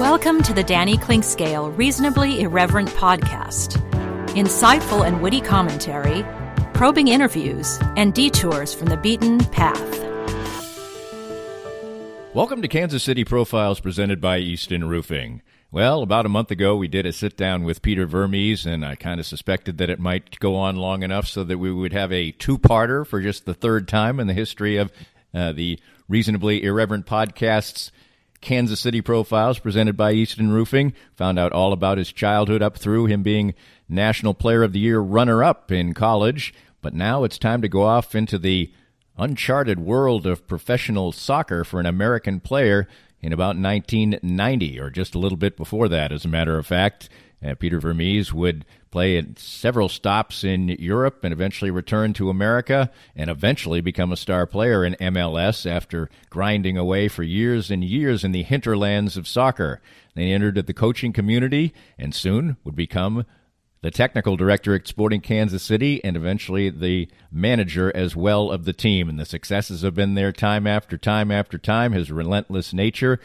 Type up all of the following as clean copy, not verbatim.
Welcome to the Danny Clinkscale Reasonably Irreverent podcast. Insightful and witty commentary, probing interviews, and detours from the beaten path. Welcome to Kansas City Profiles presented by Easton Roofing. Well, about a month ago, we did a sit-down with Peter Vermes, and I kind of suspected that it might go on long enough so that we would have a two-parter for just the third time in the history of the Reasonably Irreverent podcast's Kansas City Profiles presented by Easton Roofing. Found out all about his childhood up through him being National Player of the Year runner-up in college. But now it's time to go off into the uncharted world of professional soccer for an American player in about 1990, or just a little bit before that, as a matter of fact. Peter Vermes would play at several stops in Europe and eventually return to America and eventually become a star player in MLS after grinding away for years and years in the hinterlands of soccer. Then he entered the coaching community and soon would become the technical director at Sporting Kansas City and eventually the manager as well of the team. And the successes have been there time after time after time, his relentless nature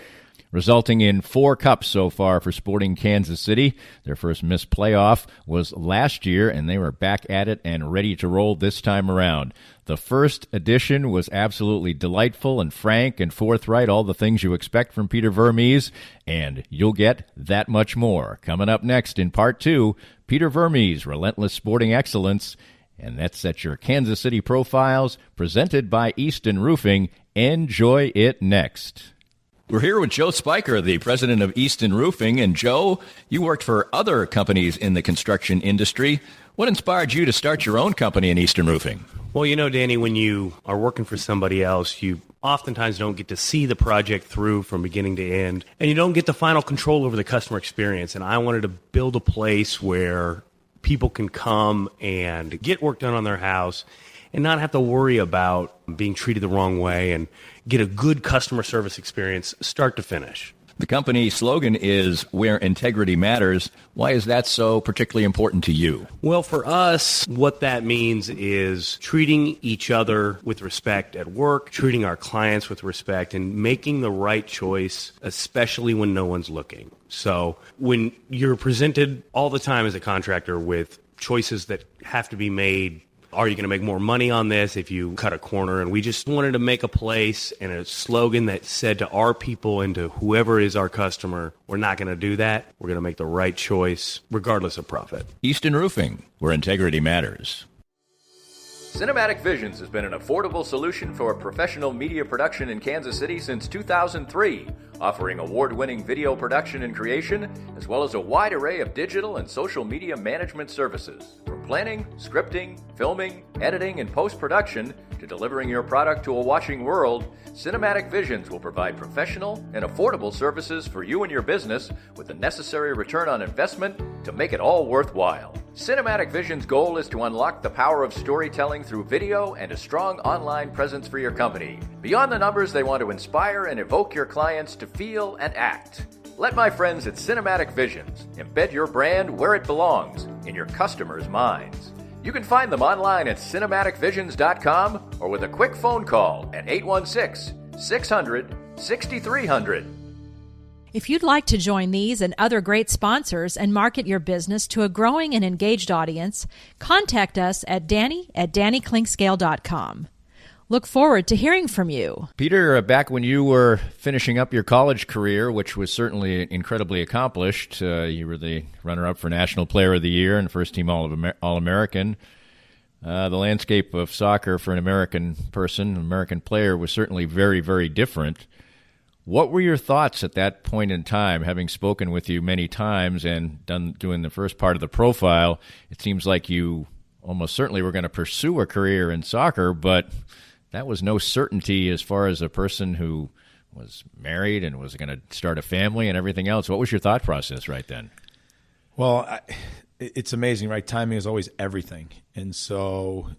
resulting in 4 cups so far for Sporting Kansas City. Their first missed playoff was last year, and they were back at it and ready to roll this time around. The first edition was absolutely delightful and frank and forthright, all the things you expect from Peter Vermes, and you'll get that much more. Coming up next in Part 2, Peter Vermes' Relentless Sporting Excellence, and that's at your Kansas City Profiles, presented by Easton Roofing. Enjoy it next. We're here with Joe Spiker, the president of Easton Roofing. And Joe, you worked for other companies in the construction industry. What inspired you to start your own company in Easton Roofing? Well, you know, Danny, when you are working for somebody else, you oftentimes don't get to see the project through from beginning to end, and you don't get the final control over the customer experience. And I wanted to build a place where people can come and get work done on their house and not have to worry about being treated the wrong way and get a good customer service experience start to finish. The company slogan is "Where Integrity Matters." Why is that so particularly important to you? Well, for us, what that means is treating each other with respect at work, treating our clients with respect, and making the right choice, especially when no one's looking. So when you're presented all the time as a contractor with choices that have to be made, are you going to make more money on this if you cut a corner? And we just wanted to make a place and a slogan that said to our people and to whoever is our customer, we're not going to do that. We're going to make the right choice regardless of profit. Easton Roofing, where integrity matters. Cinematic Visions has been an affordable solution for professional media production in Kansas City since 2003, offering award-winning video production and creation, as well as a wide array of digital and social media management services. From planning, scripting, filming, editing, and post-production, to delivering your product to a watching world, Cinematic Visions will provide professional and affordable services for you and your business with the necessary return on investment to make it all worthwhile. Cinematic Vision's goal is to unlock the power of storytelling through video and a strong online presence for your company. Beyond the numbers, they want to inspire and evoke your clients to feel and act. Let my friends at Cinematic Visions embed your brand where it belongs, in your customers' minds. You can find them online at cinematicvisions.com or with a quick phone call at 816-600-6300. If you'd like to join these and other great sponsors and market your business to a growing and engaged audience, contact us at danny@dannyclinkscale.com. Look forward to hearing from you. Peter, back when you were finishing up your college career, which was certainly incredibly accomplished, you were the runner-up for National Player of the Year and first-team All-American. The landscape of soccer for an American person, an American player, was certainly very, very different. What were your thoughts at that point in time, having spoken with you many times and doing the first part of the profile? It seems like you almost certainly were going to pursue a career in soccer, but that was no certainty as far as a person who was married and was going to start a family and everything else. What was your thought process right then? Well, it's amazing, right? Timing is always everything. And so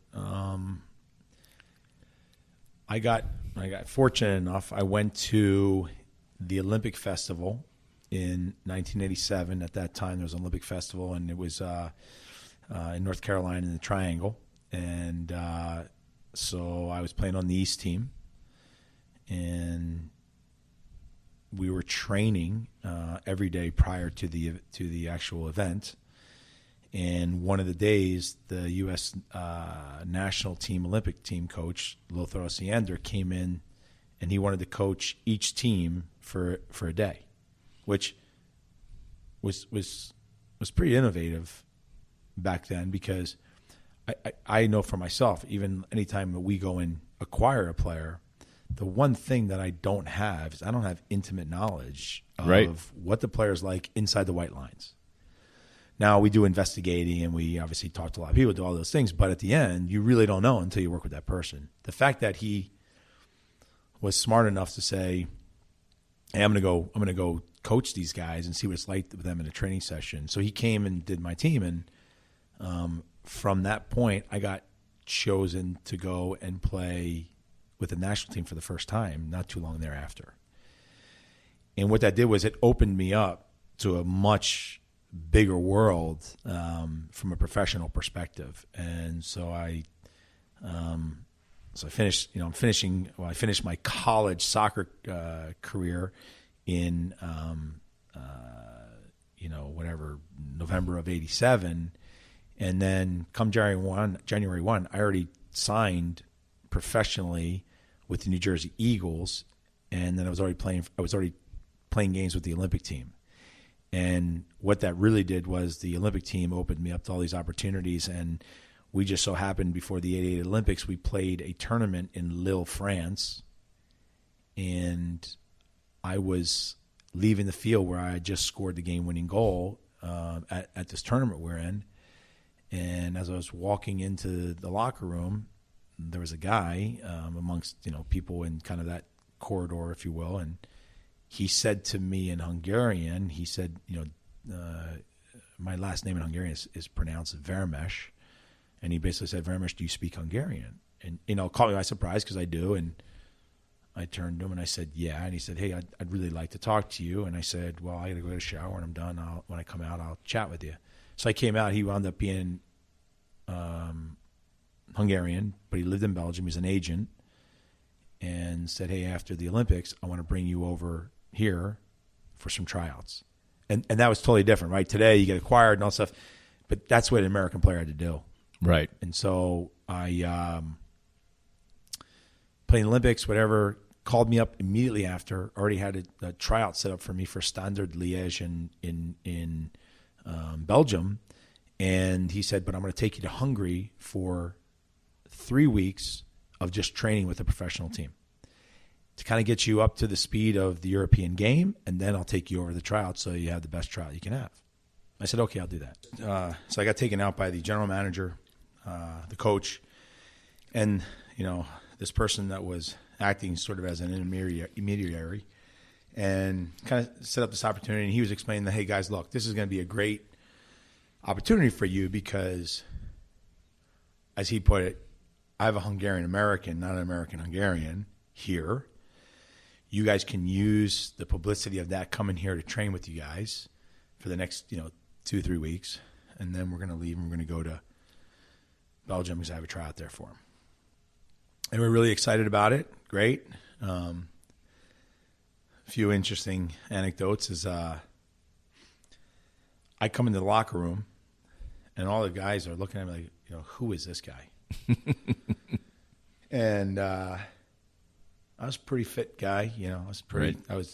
I got fortunate enough. I went to the Olympic Festival in 1987. At that time, there was an Olympic Festival, and it was in North Carolina in the Triangle. And so I was playing on the East team. And we were training every day prior to the actual event. And one of the days, the U.S. national team, Olympic team coach, Lothar Osiander, came in, and he wanted to coach each team for a day, which was pretty innovative back then, because I know for myself, even anytime that we go and acquire a player, the one thing that I don't have is I don't have intimate knowledge of what the player's like inside the white lines. Now, we do investigating, and we obviously talk to a lot of people, do all those things, but at the end, you really don't know until you work with that person. The fact that he was smart enough to say, hey, I'm going to go coach these guys and see what it's like with them in a training session. So he came and did my team, and from that point, I got chosen to go and play with the national team for the first time not too long thereafter. And what that did was it opened me up to a much bigger world from a professional perspective. And so I finished, I finished my college soccer career in, November of '87. And then come January 1, I already signed professionally with the New Jersey Eagles. And then I was already playing games with the Olympic team. And what that really did was the Olympic team opened me up to all these opportunities. And we just so happened before the '88 Olympics, we played a tournament in Lille, France. And I was leaving the field where I had just scored the game-winning goal at this tournament we're in. And as I was walking into the locker room, there was a guy amongst people in kind of that corridor, if you will, and he said to me in Hungarian, he said, my last name in Hungarian is pronounced Vermes. And he basically said, Vermes, do you speak Hungarian? And, caught me by surprise because I do. And I turned to him and I said, yeah. And he said, hey, I'd really like to talk to you. And I said, well, I got to go to the shower and I'm done. When I come out, I'll chat with you. So I came out. He wound up being Hungarian, but he lived in Belgium. He's an agent. And said, hey, after the Olympics, I want to bring you over here for some tryouts. And that was totally different, right? Today you get acquired and all stuff, but that's what an American player had to do. Right. And so I played in the Olympics, whatever, called me up immediately after, already had a tryout set up for me for Standard Liège in Belgium. And he said, but I'm going to take you to Hungary for 3 weeks of just training with a professional team to kind of get you up to the speed of the European game, and then I'll take you over the tryout so you have the best tryout you can have. I said, okay, I'll do that. So I got taken out by the general manager, the coach, and, this person that was acting sort of as an intermediary, and kind of set up this opportunity. And he was explaining that, hey, guys, look, this is going to be a great opportunity for you because, as he put it, I have a Hungarian-American, not an American-Hungarian here. You guys can use the publicity of that coming here to train with you guys for the next, 2-3 weeks. And then we're going to leave and we're going to go to Belgium because I have a tryout there for him. And we're really excited about it. Great. A few interesting anecdotes is I come into the locker room and all the guys are looking at me like, who is this guy? And I was a pretty fit guy, I was pretty. Right.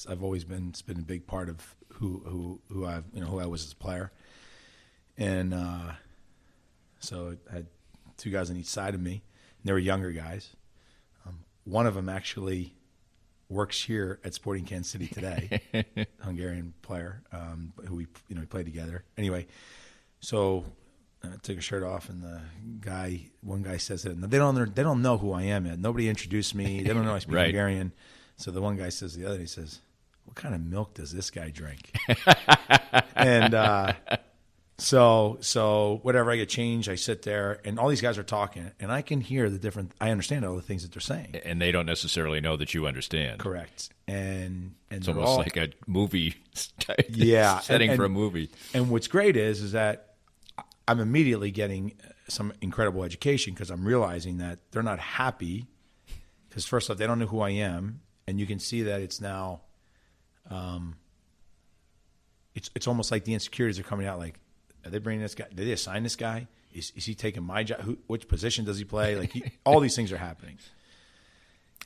I've always been. It's been a big part of who I was as a player, and so I had two guys on each side of me. And they were younger guys. One of them actually works here at Sporting Kansas City today, Hungarian player who we played together. Anyway, so. I took a shirt off, and one guy says it. They don't know who I am yet. Nobody introduced me. They don't know I speak right. Hungarian. So the one guy says to the other, he says, "What kind of milk does this guy drink?" And so whatever, I get changed. I sit there, and all these guys are talking, and I can hear I understand all the things that they're saying, and they don't necessarily know that you understand. Correct. And it's almost like a movie setting for a movie. And what's great is that I'm immediately getting some incredible education because I'm realizing that they're not happy because, first off, they don't know who I am. And you can see that it's now it's almost like the insecurities are coming out. Like, are they bringing this guy? Did they assign this guy? Is he taking my job? Which position does he play? Like, all these things are happening.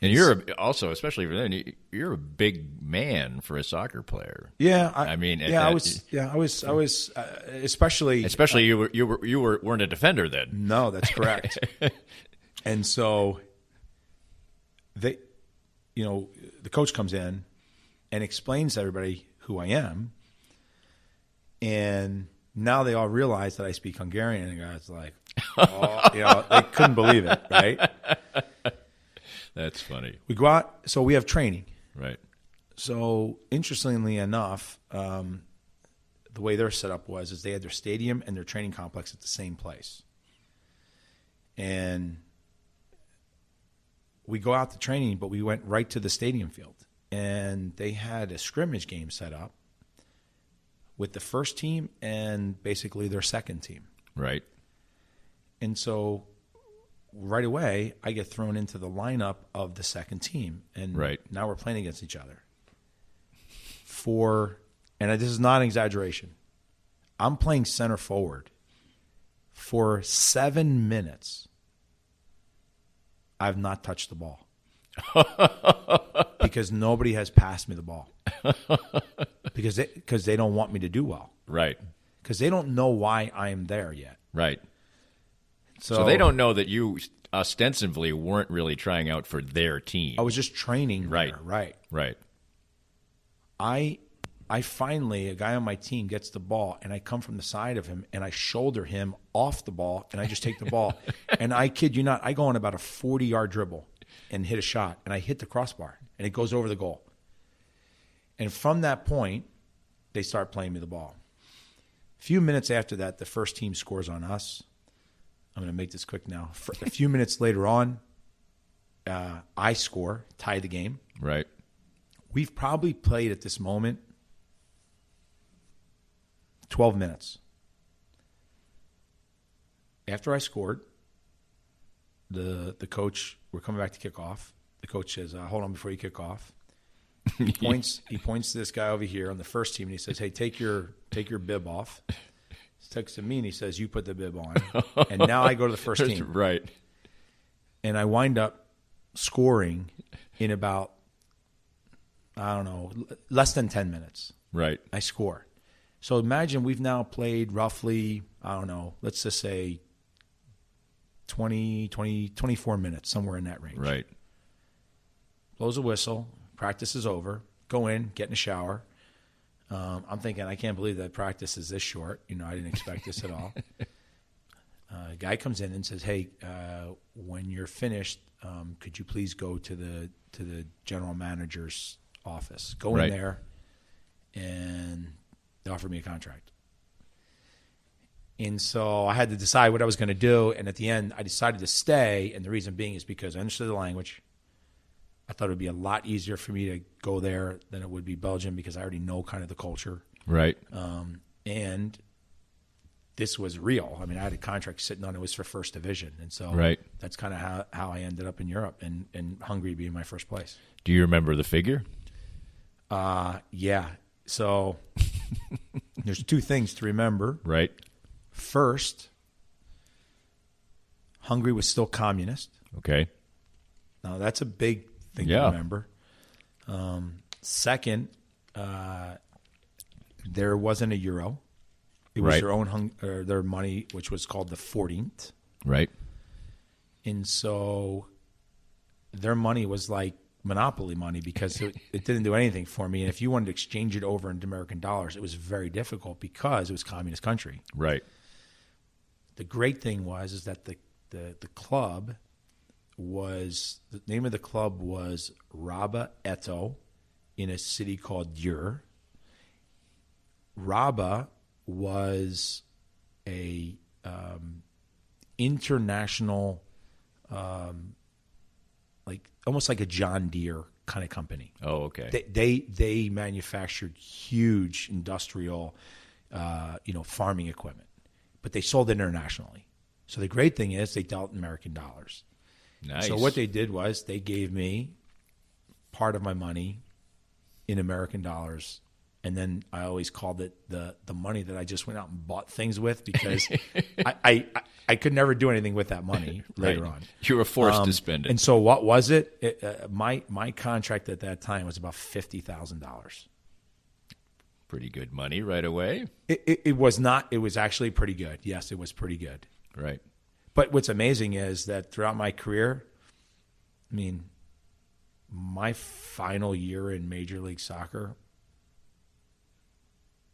And you're also, especially for then, you're a big man for a soccer player. Yeah, I was especially you weren't a defender then. No, that's correct. And so the coach comes in and explains to everybody who I am, and now they all realize that I speak Hungarian, and the guy's like, they couldn't believe it, right? That's funny. We go out, so we have training. Right. So interestingly enough, the way their setup was they had their stadium and their training complex at the same place. And we go out to training, but we went right to the stadium field. And they had a scrimmage game set up with the first team and basically their second team. Right. And so right away, I get thrown into the lineup of the second team. And now we're playing against each other. And this is not an exaggeration, I'm playing center forward. For 7 minutes, I've not touched the ball. Because nobody has passed me the ball. Because they don't want me to do well. Right. Because they don't know why I am there yet. Right. So they don't know that you ostensibly weren't really trying out for their team. I was just training. Right. There. Right. I finally, a guy on my team gets the ball, and I come from the side of him, and I shoulder him off the ball, and I just take the ball. And I kid you not, I go on about a 40-yard dribble and hit a shot, and I hit the crossbar, and it goes over the goal. And from that point, they start playing me the ball. A few minutes after that, the first team scores on us. I'm going to make this quick now. A few minutes later on, I score, tie the game. Right. We've probably played at this moment 12 minutes. After I scored, the coach, we're coming back to kick off. The coach says, hold on before you kick off. He points to this guy over here on the first team, and he says, hey, take your bib off. He texts to me, and he says, you put the bib on. And now I go to the first team. Right. And I wind up scoring in about, less than 10 minutes. Right. I score. So imagine we've now played roughly, let's just say 24 minutes, somewhere in that range. Right. Blows a whistle, practice is over, go in, get in the shower. I'm thinking, I can't believe that practice is this short. I didn't expect this at all. A guy comes in and says, hey, when you're finished, could you please go to the general manager's office? Go in there, and they offered me a contract. And so I had to decide what I was going to do. And at the end, I decided to stay. And the reason being is because I understood the language. I thought it would be a lot easier for me to go there than it would be Belgium because I already know kind of the culture. Right. And this was real. I mean, I had a contract sitting on it. Was for first division. And so that's kind of how I ended up in Europe and Hungary being my first place. Do you remember the figure? Yeah. So there's two things to remember. Right. First, Hungary was still communist. Okay. Now, that's a big thing to remember. Second, there wasn't a euro. It was their own their money, which was called the forint. Right. And so their money was like monopoly money because it didn't do anything for me. And if you wanted to exchange it over into American dollars, it was very difficult because it was a communist country. Right. The great thing is that the club was, the name of the club was Raba Eto in a city called Győr. Raba was a international, almost like a John Deere kind of company. Oh, okay. They manufactured huge industrial, farming equipment, but they sold it internationally. So the great thing is they dealt in American dollars. Nice. So what they did was they gave me part of my money in American dollars. And then I always called it the money that I just went out and bought things with, because I could never do anything with that money later on. You were forced to spend it. And so what was it? My contract at that time was about $50,000. Pretty good money right away. It was not. It was actually pretty good. Yes, it was pretty good. Right. But what's amazing is that throughout my career, I mean, my final year in Major League Soccer,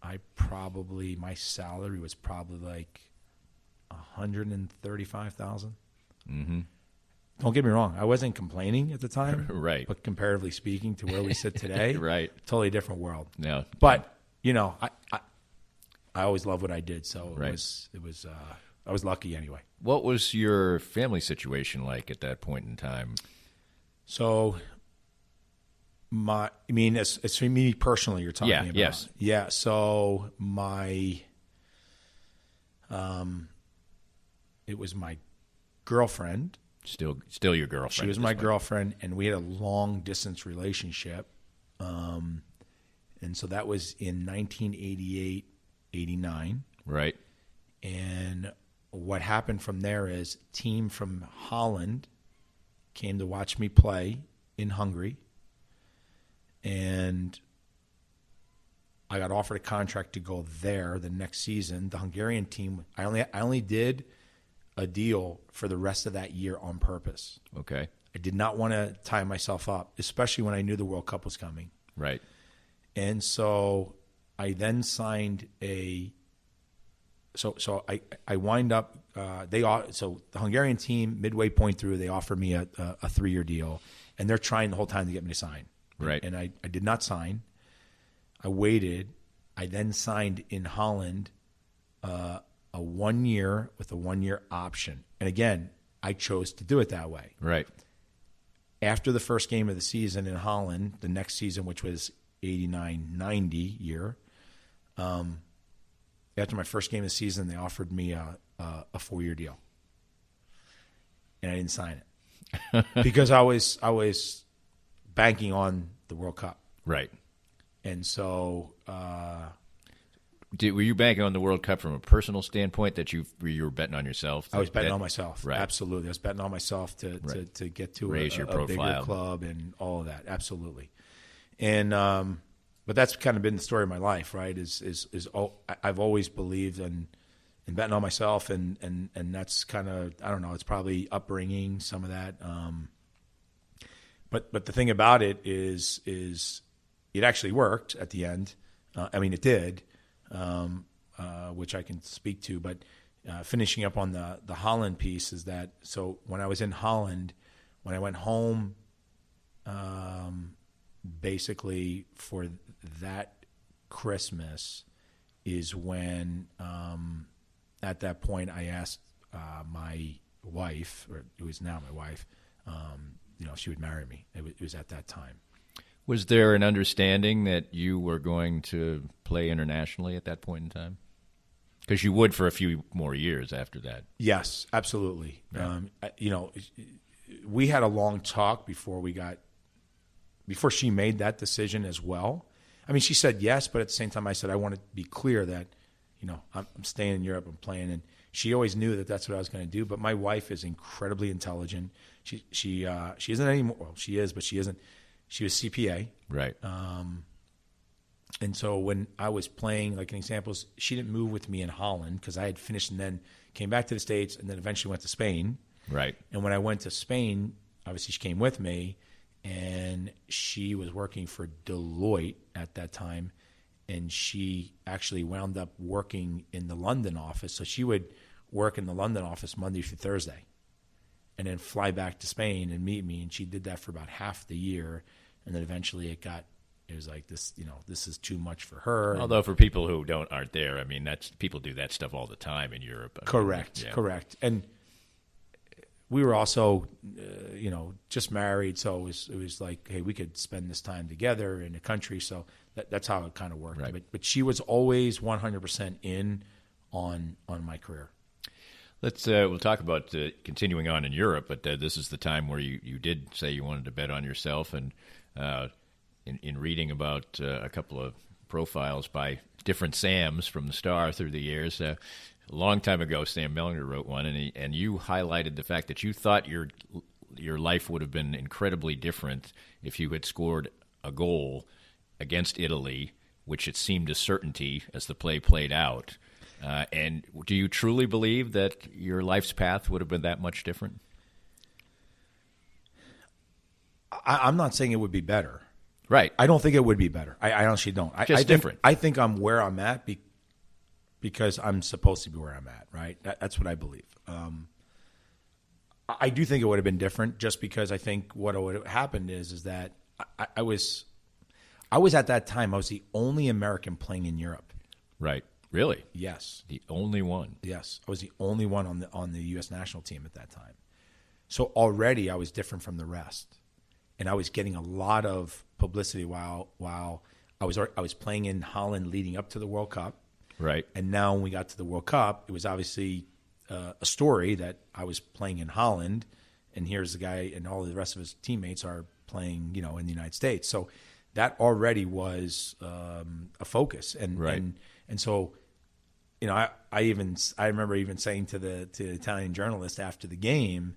my salary was probably like $135,000. Mm-hmm. Don't get me wrong, I wasn't complaining at the time, Right. But comparatively speaking to where we sit today, Right. Totally different world. Yeah. But I always loved what I did, so Right. it was I was lucky anyway. What was your family situation like at that point in time? So, as for me personally, you're talking about. Yes. Yeah. So it was my girlfriend. Still your girlfriend. She was my girlfriend, and we had a long distance relationship. And so that was in 1988, 89. Right. And what happened from there is a team from Holland came to watch me play in Hungary. And I got offered a contract to go there the next season. The Hungarian team, I only did a deal for the rest of that year on purpose. Okay. I did not want to tie myself up, especially when I knew the World Cup was coming. Right. And so I then signed So I wind up. So the Hungarian team, midway point through, they offered me a 3-year deal, and they're trying the whole time to get me to sign. Right. And I did not sign. I waited. I then signed in Holland a 1 year with a 1-year option. And again, I chose to do it that way. Right. After the first game of the season in Holland, the next season, which was 89-90 year, after my first game of the season, they offered me a 4-year deal, and I didn't sign it because I was banking on the World Cup. Right. And so, were you banking on the World Cup from a personal standpoint that you were betting on yourself? I was betting on myself. Right. Absolutely, I was betting on myself to get to raise your a bigger profile. club and all of that. Absolutely, and. But that's kind of been the story of my life, right? I've always believed in betting on myself, and that's kind of, I don't know, it's probably upbringing, some of that. But the thing about it is it actually worked at the end. It did, which I can speak to. But finishing up on the Holland piece is that, so when I was in Holland, when I went home, basically for that Christmas is when, at that point, I asked my wife, or who is now my wife, if she would marry me. It was at that time. Was there an understanding that you were going to play internationally at that point in time? Because you would for a few more years after that. Yes, absolutely. Yeah. We had a long talk before she made that decision as well. She said yes, but at the same time I said I want to be clear that, I'm staying in Europe, I'm playing, and she always knew that that's what I was going to do. But my wife is incredibly intelligent. She isn't anymore. Well, she is, but she isn't. She was CPA. Right. And so when I was playing, like an example, she didn't move with me in Holland because I had finished and then came back to the States and then eventually went to Spain. Right. And when I went to Spain, obviously she came with me. And she was working for Deloitte at that time, and she actually wound up working in the London office. So she would work in the London office Monday through Thursday and then fly back to Spain and meet me. And she did that for about half the year. And then eventually it was like this, this is too much for her. Although for people who aren't there, people do that stuff all the time in Europe. Correct. And we were also, just married, so it was like, hey, we could spend this time together in the country. So that's how it kind of worked. Right. But she was always 100% in on my career. We'll talk about continuing on in Europe, but this is the time where you did say you wanted to bet on yourself, and in reading about a couple of profiles by different Sams from the Star through the years. A long time ago, Sam Mellinger wrote one, and you highlighted the fact that you thought your life would have been incredibly different if you had scored a goal against Italy, which it seemed a certainty as the play played out. And do you truly believe that your life's path would have been that much different? I'm not saying it would be better. Right. I don't think it would be better. I honestly don't. I think, different. I think I'm where I'm at because I'm supposed to be where I'm at, right? That's what I believe. I do think it would have been different just because I think what would have happened is that I was at that time, I was the only American playing in Europe. Right. Really? Yes. The only one. Yes. I was the only one on the U.S. national team at that time. So already I was different from the rest. And I was getting a lot of publicity while I was playing in Holland leading up to the World Cup. Right. And now when we got to the World Cup, it was obviously a story that I was playing in Holland, and here's the guy, and all the rest of his teammates are playing, in the United States. So that already was a focus, and right. and so, I remember even saying to the Italian journalist after the game,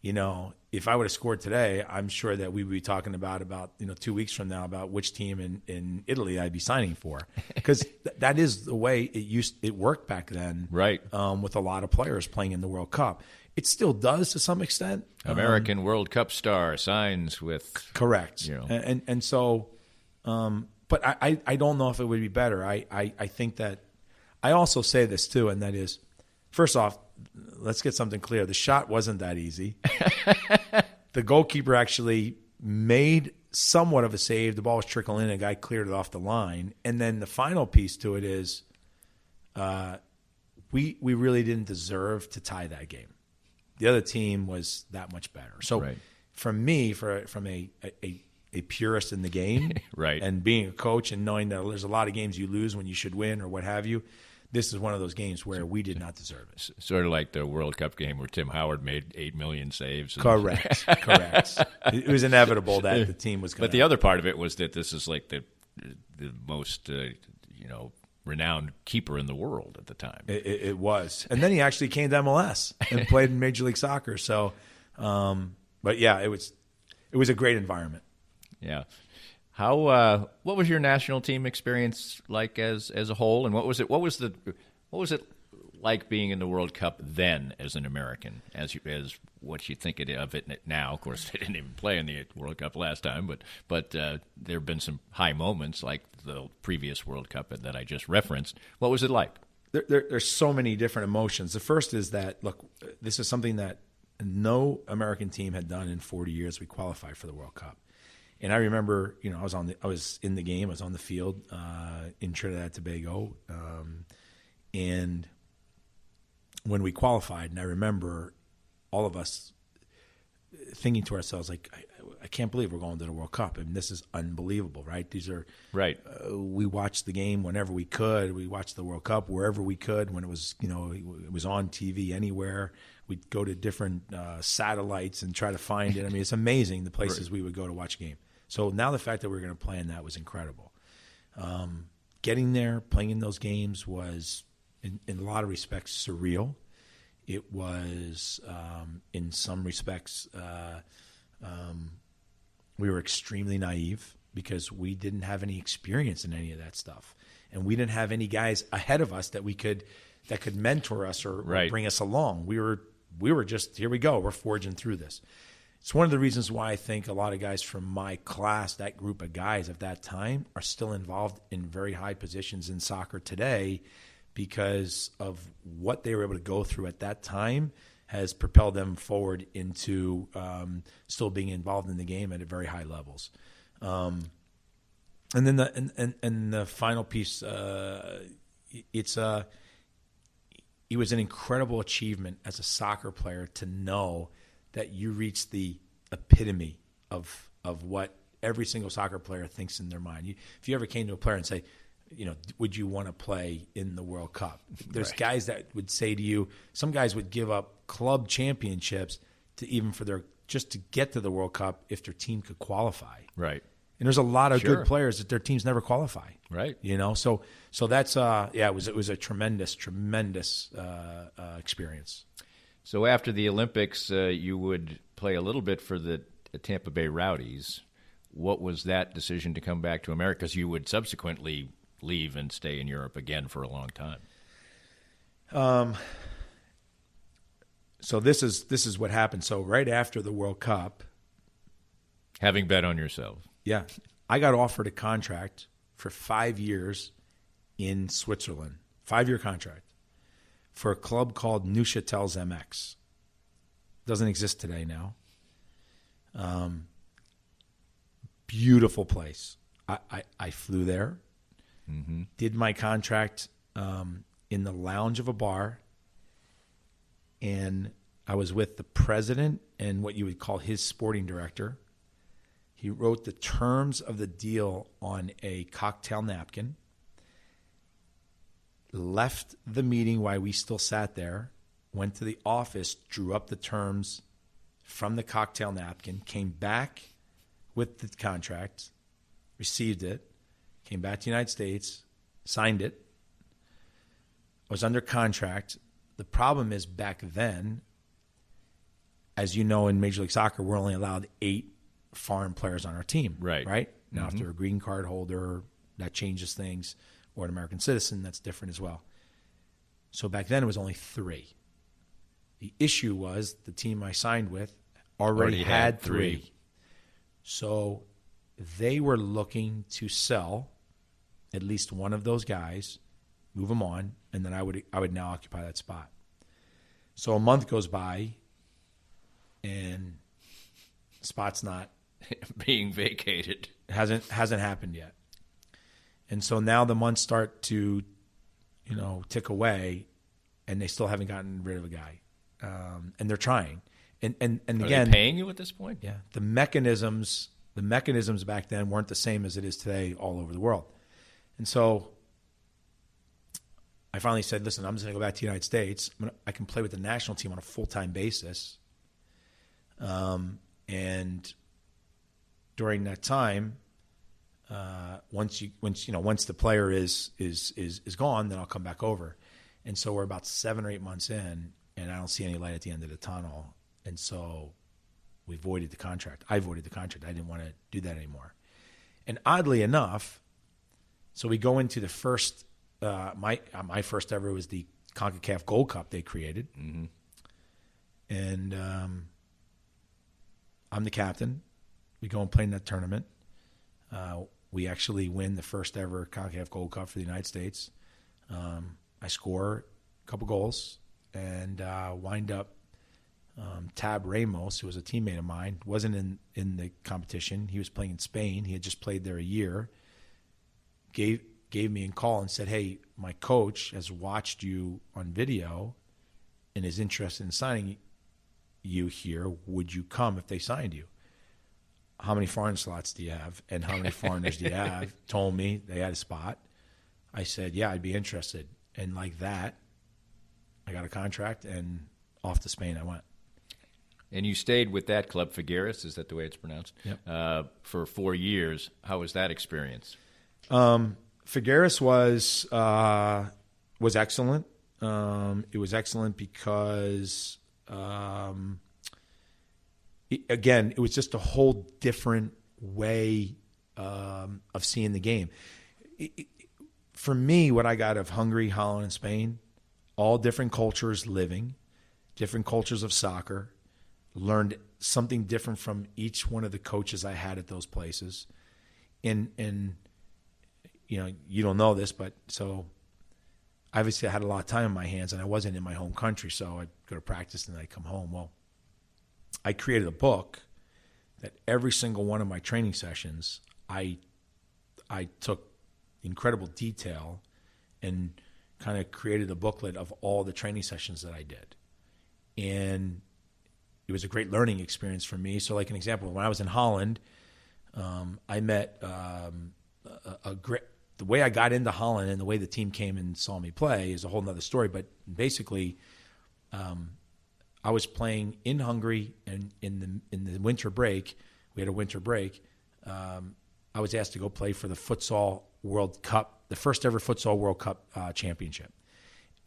if I would have scored today, I'm sure that we would be talking about 2 weeks from now about which team in Italy I'd be signing for, because that is the way it worked back then, right? With a lot of players playing in the World Cup, it still does to some extent. American World Cup star signs with correct, and so, but I don't know if it would be better. I think that I also say this too, and that is, first off, let's get something clear. The shot wasn't that easy. The goalkeeper actually made somewhat of a save. The ball was trickling in. A guy cleared it off the line. And then the final piece to it is we really didn't deserve to tie that game. The other team was that much better. So right. For me, from a purist in the game, right. and being a coach and knowing that there's a lot of games you lose when you should win or what have you, this is one of those games where we did not deserve it. Sort of like the World Cup game where Tim Howard made 8 million saves. Correct. It was inevitable that the team was going to. But the other part of it was that this is like the most, renowned keeper in the world at the time. It was. And then he actually came to MLS and played in Major League Soccer. So, but yeah, it was a great environment. Yeah. How what was your national team experience like as a whole, and what was it like being in the World Cup then as an American, as what you think of it now? Of course, they didn't even play in the World Cup last time, but there have been some high moments like the previous World Cup that I just referenced. What was it like? There's so many different emotions. The first is that, look, this is something that no American team had done in 40 years. We qualified for the World Cup. And I remember, I was in the game. I was on the field in Trinidad and Tobago, and when we qualified, and I remember all of us thinking to ourselves, like, I can't believe we're going to the World Cup. I mean, this is unbelievable, right? These are right. We watched the game whenever we could. We watched the World Cup wherever we could. When it was, it was on TV anywhere. We'd go to different satellites and try to find it. I mean, it's amazing the places we would go to watch a game. So now the fact that we were going to play in that was incredible. Getting there, playing in those games was, in a lot of respects, surreal. It was, in some respects, we were extremely naive because we didn't have any experience in any of that stuff, and we didn't have any guys ahead of us that could mentor us or bring us along. We were just, here we go. We're forging through this. It's one of the reasons why I think a lot of guys from my class, that group of guys at that time, are still involved in very high positions in soccer today, because of what they were able to go through at that time has propelled them forward into still being involved in the game at very high levels. And then the final piece, it was an incredible achievement as a soccer player to know that you reach the epitome of what every single soccer player thinks in their mind. If you ever came to a player and say, would you want to play in the World Cup? There's guys that would say to you, some guys would give up club championships just to get to the World Cup if their team could qualify. Right. And there's a lot of Sure. good players that their teams never qualify. Right. So that's it was a tremendous experience. So after the Olympics, you would play a little bit for the Tampa Bay Rowdies. What was that decision to come back to America? Because you would subsequently leave and stay in Europe again for a long time. So this is what happened. So right after the World Cup, Having bet on yourself. yeah, I got offered a contract for 5 years in Switzerland, 5-year contract for a club called Neuchâtel's MX. Doesn't exist today now. Beautiful place. I flew there, did my contract in the lounge of a bar, and I was with the president and what you would call his sporting director. He wrote the terms of the deal on a cocktail napkin, left the meeting while we still sat there, went to the office, drew up the terms from the cocktail napkin, came back with the contract, received it, came back to the United States, signed it, was under contract. The problem is back then, as you know, in Major League Soccer, we're only allowed 8 foreign players on our team. Right. Now, if they're a green card holder, that changes things, or an American citizen, that's different as well. So back then it was only 3. The issue was the team I signed with already had 3. So they were looking to sell at least one of those guys, move them on, and then I would now occupy that spot. So a month goes by, and the spot's not Being vacated. hasn't happened yet. And so now the months start to, tick away, and they still haven't gotten rid of a guy. And they're trying. And Are again, they paying you at this point? yeah, the mechanisms back then weren't the same as it is today all over the world. And so I finally said, listen, I'm just going to go back to the United States. I can play with the national team on a full-time basis. And during that time, once the player is gone, then I'll come back over. And so we're about 7 or 8 months in, and I don't see any light at the end of the tunnel. And so we voided the contract. I voided the contract. I didn't want to do that anymore. And oddly enough, so we go into the first, my first ever was the Concacaf Gold Cup they created. Mm-hmm. And I'm the captain. We go and play in that tournament. We actually win the first ever Concacaf Gold Cup for the United States. I score a couple goals and wind up Tab Ramos, who was a teammate of mine, wasn't in the competition. He was playing in Spain. He had just played there a year. Gave me a call and said, hey, my coach has watched you on video and is interested in signing you here. Would you come if they signed you? How many foreign slots do you have? And how many foreigners do you have? Told me they had a spot. I said, yeah, I'd be interested. And like that, I got a contract, and off to Spain I went. And you stayed with that club, Figueres, is that the way it's pronounced? Yep. For 4 years. How was that experience? Figueres was excellent. It was excellent because, it was just a whole different way of seeing the game. For me, what I got of Hungary, Holland, and Spain, all different cultures living, different cultures of soccer, learned something different from each one of the coaches I had at those places. And you don't know this, but so obviously I had a lot of time in my hands, and I wasn't in my home country, so I'd go to practice and I'd come home. Well, I created a book that every single one of my training sessions, I took incredible detail and kind of created a booklet of all the training sessions that I did. And it was a great learning experience for me. So like an example, when I was in Holland, I met the way I got into Holland and the way the team came and saw me play is a whole nother story. But basically, I was playing in Hungary, and in the winter break, we had a winter break. I was asked to go play for the Futsal World Cup, the first ever Futsal World Cup championship.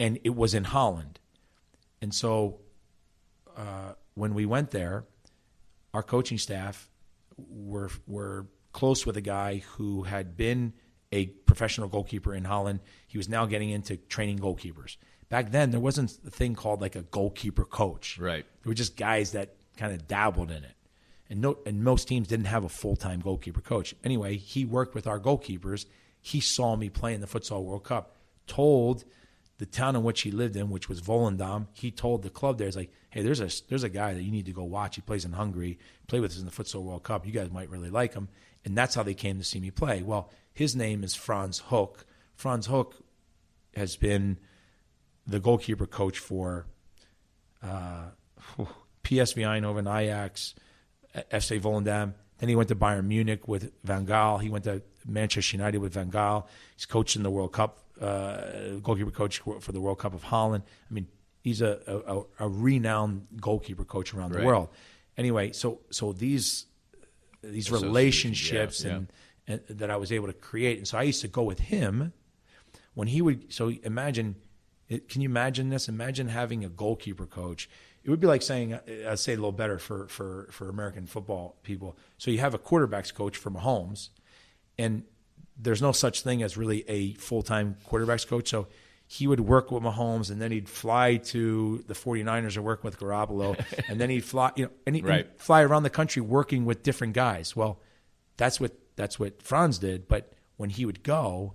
And it was in Holland. And so when we went there, our coaching staff were close with a guy who had been a professional goalkeeper in Holland. He was now getting into training goalkeepers. Back then, there wasn't a thing called like a goalkeeper coach. Right. There were just guys that kind of dabbled in it. And most teams didn't have a full-time goalkeeper coach. Anyway, he worked with our goalkeepers. He saw me play in the Futsal World Cup, told the town in which he lived in, which was Volendam. He told the club there, he's like, hey, there's a guy that you need to go watch. He plays in Hungary, played with us in the Futsal World Cup. You guys might really like him. And that's how they came to see me play. Well, his name is Frans Hoek. Frans Hoek has been the goalkeeper coach for PSV Eindhoven, Ajax, FC Volendam. Then he went to Bayern Munich with Van Gaal. He went to Manchester United with Van Gaal. He's coached in the World Cup, goalkeeper coach for the World Cup of Holland. I mean, he's a renowned goalkeeper coach around the world. Anyway, so these relationships and that I was able to create. And so I used to go with him when he would. So imagine, can you imagine this? Imagine having a goalkeeper coach. It would be like saying, I'd say it a little better for American football people. So you have a quarterbacks coach for Mahomes, and there's no such thing as really a full-time quarterbacks coach. So he would work with Mahomes, and then he'd fly to the 49ers and work with Garoppolo, and then he'd fly, and fly around the country working with different guys. Well, that's what Frans did. But when he would go,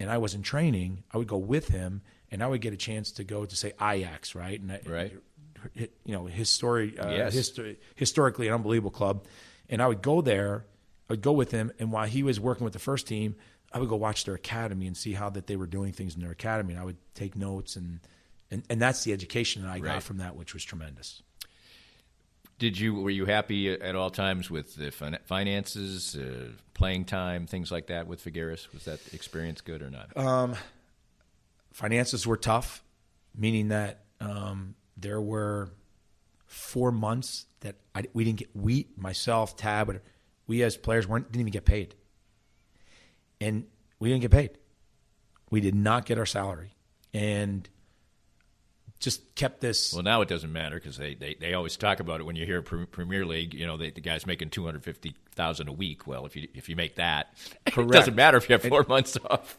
and I was in training, I would go with him, and I would get a chance to go to, say, Ajax, right? Historically an unbelievable club. And I would go there, I would go with him, and while he was working with the first team, I would go watch their academy and see how that they were doing things in their academy. And I would take notes, and that's the education that I got from that, which was tremendous. Were you happy at all times with the finances, playing time, things like that with Figueres? Was that experience good or not? Finances were tough, meaning that there were 4 months that we didn't get. Myself, Tab, we as players didn't even get paid, and we didn't get paid. We did not get our salary, and just kept this. Well, now it doesn't matter because they always talk about it when you hear Premier League. The guy's making $250,000 a week. Well, if you make that, it doesn't matter if you have 4 months off.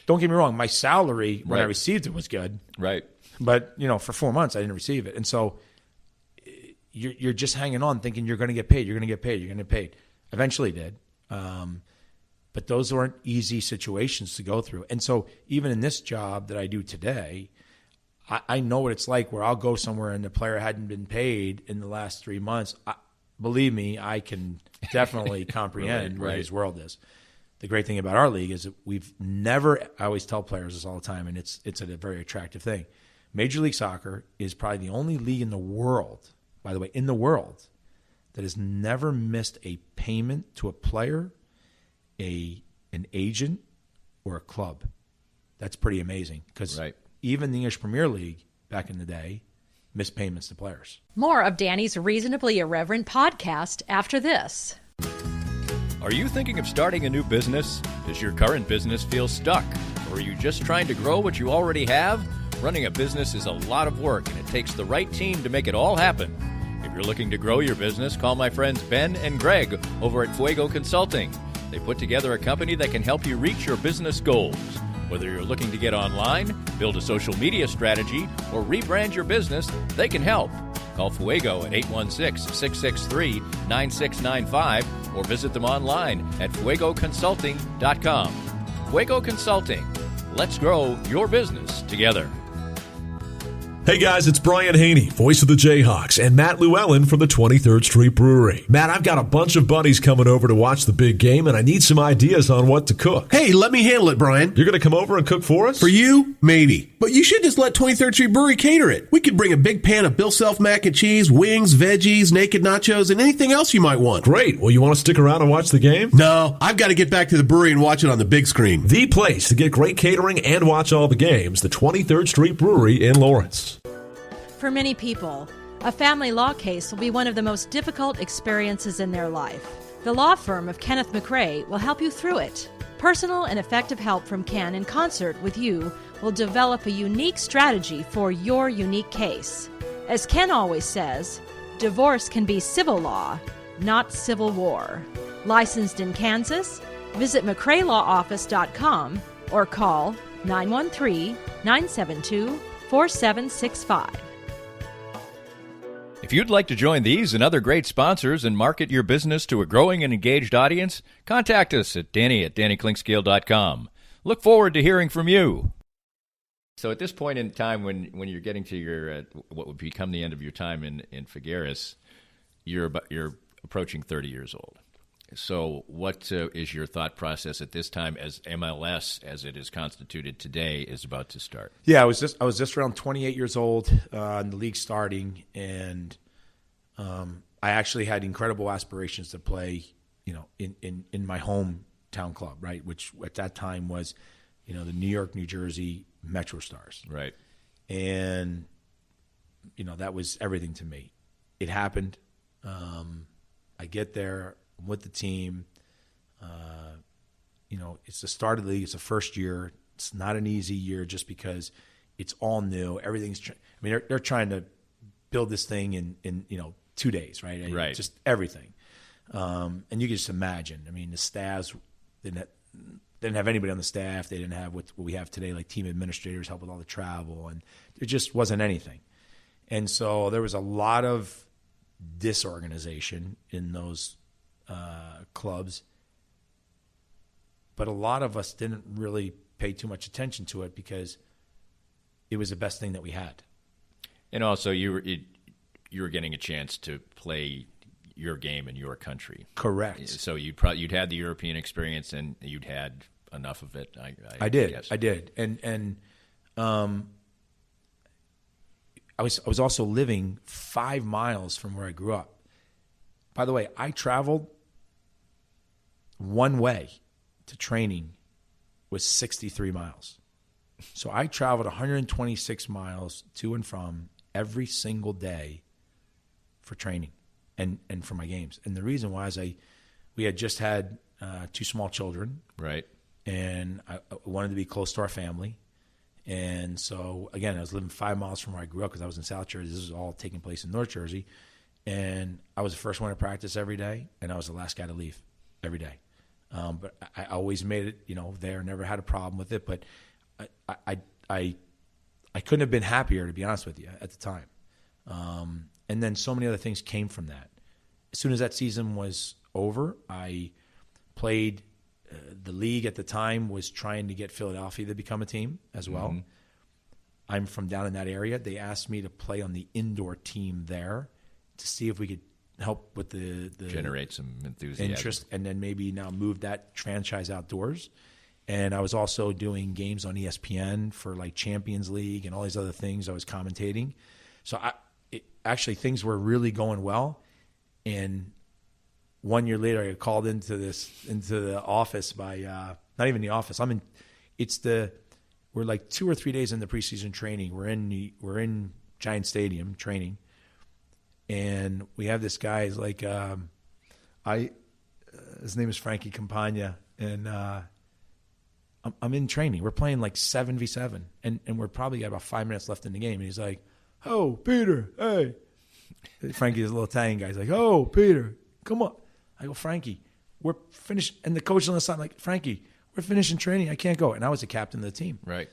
Don't get me wrong. My salary when I received it was good, right? But for 4 months I didn't receive it, and so you're just hanging on, thinking you're going to get paid. You're going to get paid. You're going to get paid. Eventually, did. But those weren't easy situations to go through. And so even in this job that I do today, I know what it's like where I'll go somewhere and the player hadn't been paid in the last 3 months. Believe me, I can definitely comprehend where his world is. The great thing about our league is that we've never – I always tell players this all the time, and it's a very attractive thing. Major League Soccer is probably the only league in the world, by the way, in the world, that has never missed a payment to a player, an agent, or a club. That's pretty amazing because even the English Premier League back in the day missed payments to players. More of Danny's Reasonably Irreverent podcast after this. Are you thinking of starting a new business? Does your current business feel stuck? Or are you just trying to grow what you already have? Running a business is a lot of work, and it takes the right team to make it all happen. If you're looking to grow your business, call my friends Ben and Greg over at Fuego Consulting. They put together a company that can help you reach your business goals. Whether you're looking to get online, build a social media strategy, or rebrand your business, they can help. Call Fuego at 816-663-9695 or visit them online at fuegoconsulting.com. Fuego Consulting. Let's grow your business together. Hey guys, it's Brian Haney, voice of the Jayhawks, and Matt Llewellyn from the 23rd Street Brewery. Matt, I've got a bunch of buddies coming over to watch the big game, and I need some ideas on what to cook. Hey, let me handle it, Brian. You're going to come over and cook for us? For you? Maybe. But you should just let 23rd Street Brewery cater it. We could bring a big pan of Bill Self mac and cheese, wings, veggies, naked nachos, and anything else you might want. Great. Well, you want to stick around and watch the game? No, I've got to get back to the brewery and watch it on the big screen. The place to get great catering and watch all the games, the 23rd Street Brewery in Lawrence. For many people, a family law case will be one of the most difficult experiences in their life. The law firm of Kenneth McRae will help you through it. Personal and effective help from Ken in concert with you will develop a unique strategy for your unique case. As Ken always says, divorce can be civil law, not civil war. Licensed in Kansas? Visit McRaeLawOffice.com or call 913-972-4765. If you'd like to join these and other great sponsors and market your business to a growing and engaged audience, contact us at Danny@DannyKlinkscale.com. Look forward to hearing from you. So at this point in time, when you're getting to your what would become the end of your time in Figueres, you're approaching 30 years old. So what is your thought process at this time as MLS, as it is constituted today, is about to start? Yeah, I was just around 28 years old in the league starting, and I actually had incredible aspirations to play, in my hometown club, right, which at that time was, the New York, New Jersey Metro Stars. Right. And, that was everything to me. It happened. I get there. I'm with the team. It's the start of the league. It's the first year. It's not an easy year just because it's all new. Everything's. They're trying to build this thing in 2 days, right? Right. Just everything. And you can just imagine. The staffs didn't have anybody on the staff. They didn't have what we have today, like team administrators help with all the travel, and there just wasn't anything. And so there was a lot of disorganization in those clubs, but a lot of us didn't really pay too much attention to it because it was the best thing that we had. And also, you were getting a chance to play your game in your country. Correct. So you'd had the European experience, and you'd had enough of it. I did. Guess. I did, and I was also living 5 miles from where I grew up. By the way, I traveled one way to training was 63 miles. So I traveled 126 miles to and from every single day for training and for my games. And the reason why is we had just had 2 small children. Right. And I wanted to be close to our family. And so, again, I was living 5 miles from where I grew up because I was in South Jersey. This was all taking place in North Jersey. And I was the first one to practice every day, and I was the last guy to leave every day. But I always made it, there, never had a problem with it. But I couldn't have been happier, to be honest with you, at the time. And then so many other things came from that. As soon as that season was over, I played. The league at the time was trying to get Philadelphia to become a team as well. Mm-hmm. I'm from down in that area. They asked me to play on the indoor team there to see if we could help with the generate some enthusiasm, interest, and then maybe now move that franchise outdoors. And I was also doing games on ESPN for like Champions League and all these other things. I was commentating. So actually things were really going well. And 1 year later, I got called into the office by not even the office. We're like 2 or 3 days in the preseason training. We're in Giant Stadium training, and we have this guy. He's like, his name is Frankie Campagna, and I'm in training. We're playing like 7v7, and we're probably got about 5 minutes left in the game. And he's like, "Oh, Peter, hey." Frankie's a little Italian guy. He's like, "Oh, Peter, come on." I go, "Frankie, we're finished." And the coach on the side, like, "Frankie, we're finishing training. I can't go." And I was the captain of the team. Right.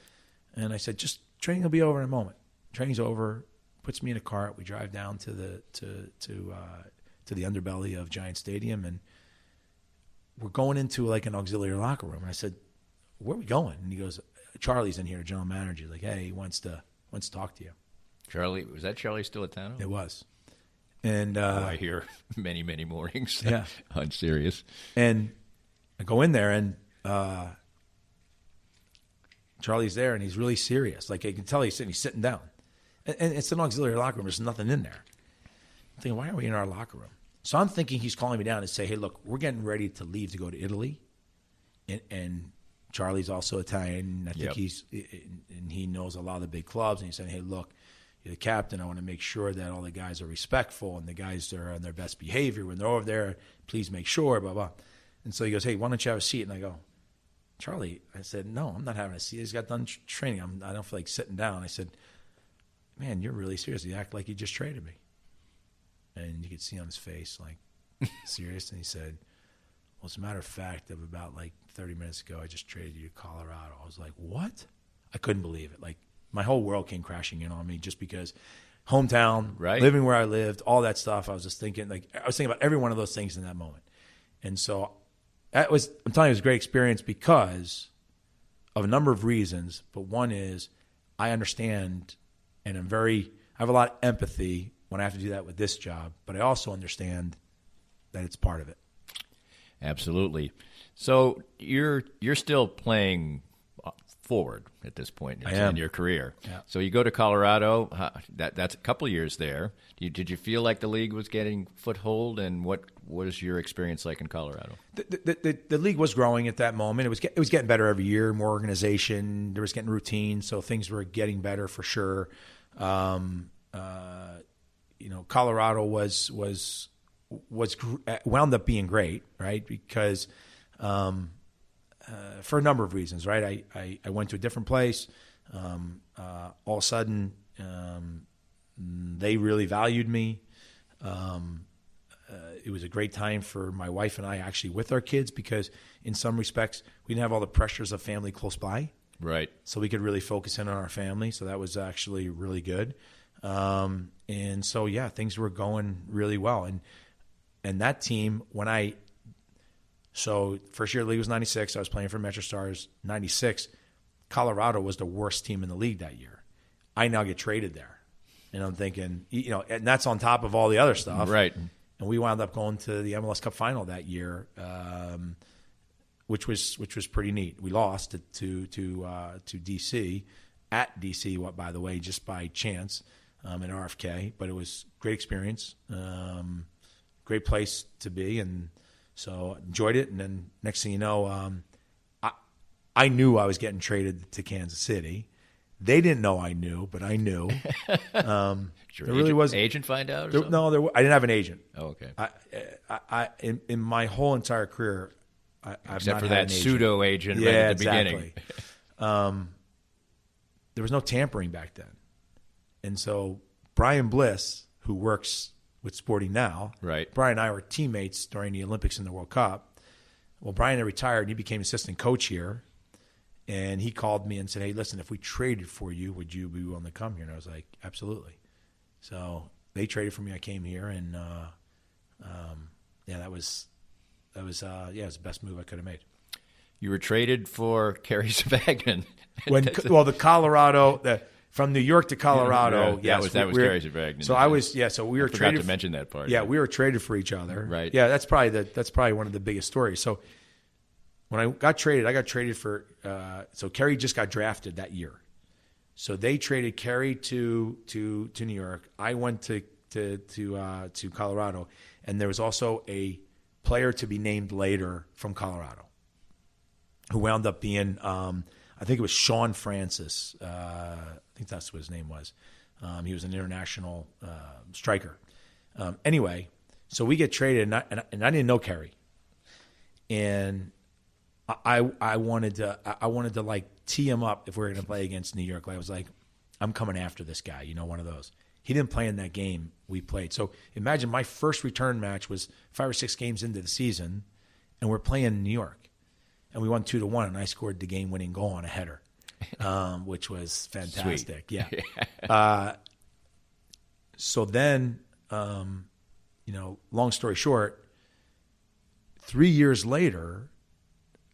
And I said, "Just training will be over in a moment." Training's over. Puts me in a cart. We drive down to the underbelly of Giant Stadium, and we're going into like an auxiliary locker room. And I said, "Where are we going?" And he goes, "Charlie's in here, general manager." He's like, "Hey, he wants to talk to you." Charlie, was that Charlie Stilitano? It was. And I hear many, many mornings. Yeah. On Sirius. And I go in there, and Charlie's there, and he's really serious. Like, I can tell he's sitting down. And it's an auxiliary locker room. There's nothing in there. I'm thinking, why are we in our locker room? So I'm thinking he's calling me down to say, "Hey, look, we're getting ready to leave to go to Italy." And Charlie's also Italian. I think he knows a lot of the big clubs. And he's saying, "Hey, look, the captain. I want to make sure that all the guys are respectful and the guys are on their best behavior when they're over there. Please make sure, blah, blah. And so he goes, hey, why don't you have a seat? And I go, Charlie, I said, no, I'm not having a seat. He's got done training. I don't feel like sitting down. I said, man, you're really serious. You act like you just traded me. And you could see on his face, like, serious. And he said, well, as a matter of fact, of about like 30 minutes ago, I just traded you to Colorado. I was like, what? I couldn't believe it. Like, my whole world came crashing in on me just because hometown, right, living where I lived, all that stuff. I was just thinking, like, I was thinking about every one of those things in that moment. And so I'm telling you, it was a great experience because of a number of reasons. But one is I understand and I have a lot of empathy when I have to do that with this job, but I also understand that it's part of it. Absolutely. So you're still playing forward at this point in your career. Yeah. So you go to Colorado. That's a couple of years there. Did you feel like the league was getting foothold, and what was your experience like in Colorado? The league was growing at that moment. It was getting better every year, more organization. There was getting routine, so things were getting better for sure. Colorado wound up being great, right? Because for a number of reasons, right? I went to a different place. All of a sudden, they really valued me. It was a great time for my wife and I actually with our kids because in some respects, we didn't have all the pressures of family close by. Right. So we could really focus in on our family. So that was actually really good. And so, yeah, things were going really well. And that team, so first year of the league was 96. I was playing for Metro Stars. 96, Colorado was the worst team in the league that year. I now get traded there. And I'm thinking, and that's on top of all the other stuff. Right. And we wound up going to the MLS Cup final that year, which was pretty neat. We lost to DC, at DC, by the way, just by chance in RFK. But it was a great experience, great place to be. And so enjoyed it. And then next thing you know, I knew I was getting traded to Kansas City. They didn't know I knew, but I knew. There really was agent find out? No, I didn't have an agent. Oh, okay. I in my whole entire career, I've except not for had that an pseudo agent right at the beginning. There was no tampering back then, and so Brian Bliss, who works with Sporting now, right? Brian and I were teammates during the Olympics and the World Cup. Well, Brian had retired, and he became assistant coach here. And he called me and said, hey, listen, if we traded for you, would you be willing to come here? And I was like, absolutely. So they traded for me. I came here, and it was the best move I could have made. You were traded for Kerry Savagnin. The Colorado, from New York to Colorado. Yeah, that was Kerry Savagnin. So we were I forgot traded. To mention that part. Yeah, we were traded for each other. Right. Yeah, that's probably one of the biggest stories. So when I got traded for. So Kerry just got drafted that year. So they traded Kerry to New York. I went to Colorado, and there was also a player to be named later from Colorado, who wound up being I think it was Sean Francis. I think that's what his name was. He was an international striker. Anyway, so we get traded, and I didn't know Kerry, and I wanted to like tee him up if we were going to play against New York. I was like, I'm coming after this guy, one of those. He didn't play in that game we played. So imagine my first return match was 5 or 6 games into the season, and we're playing in New York, and we won 2-1, and I scored the game-winning goal on a header, which was fantastic. Sweet. Yeah. So then, long story short, 3 years later,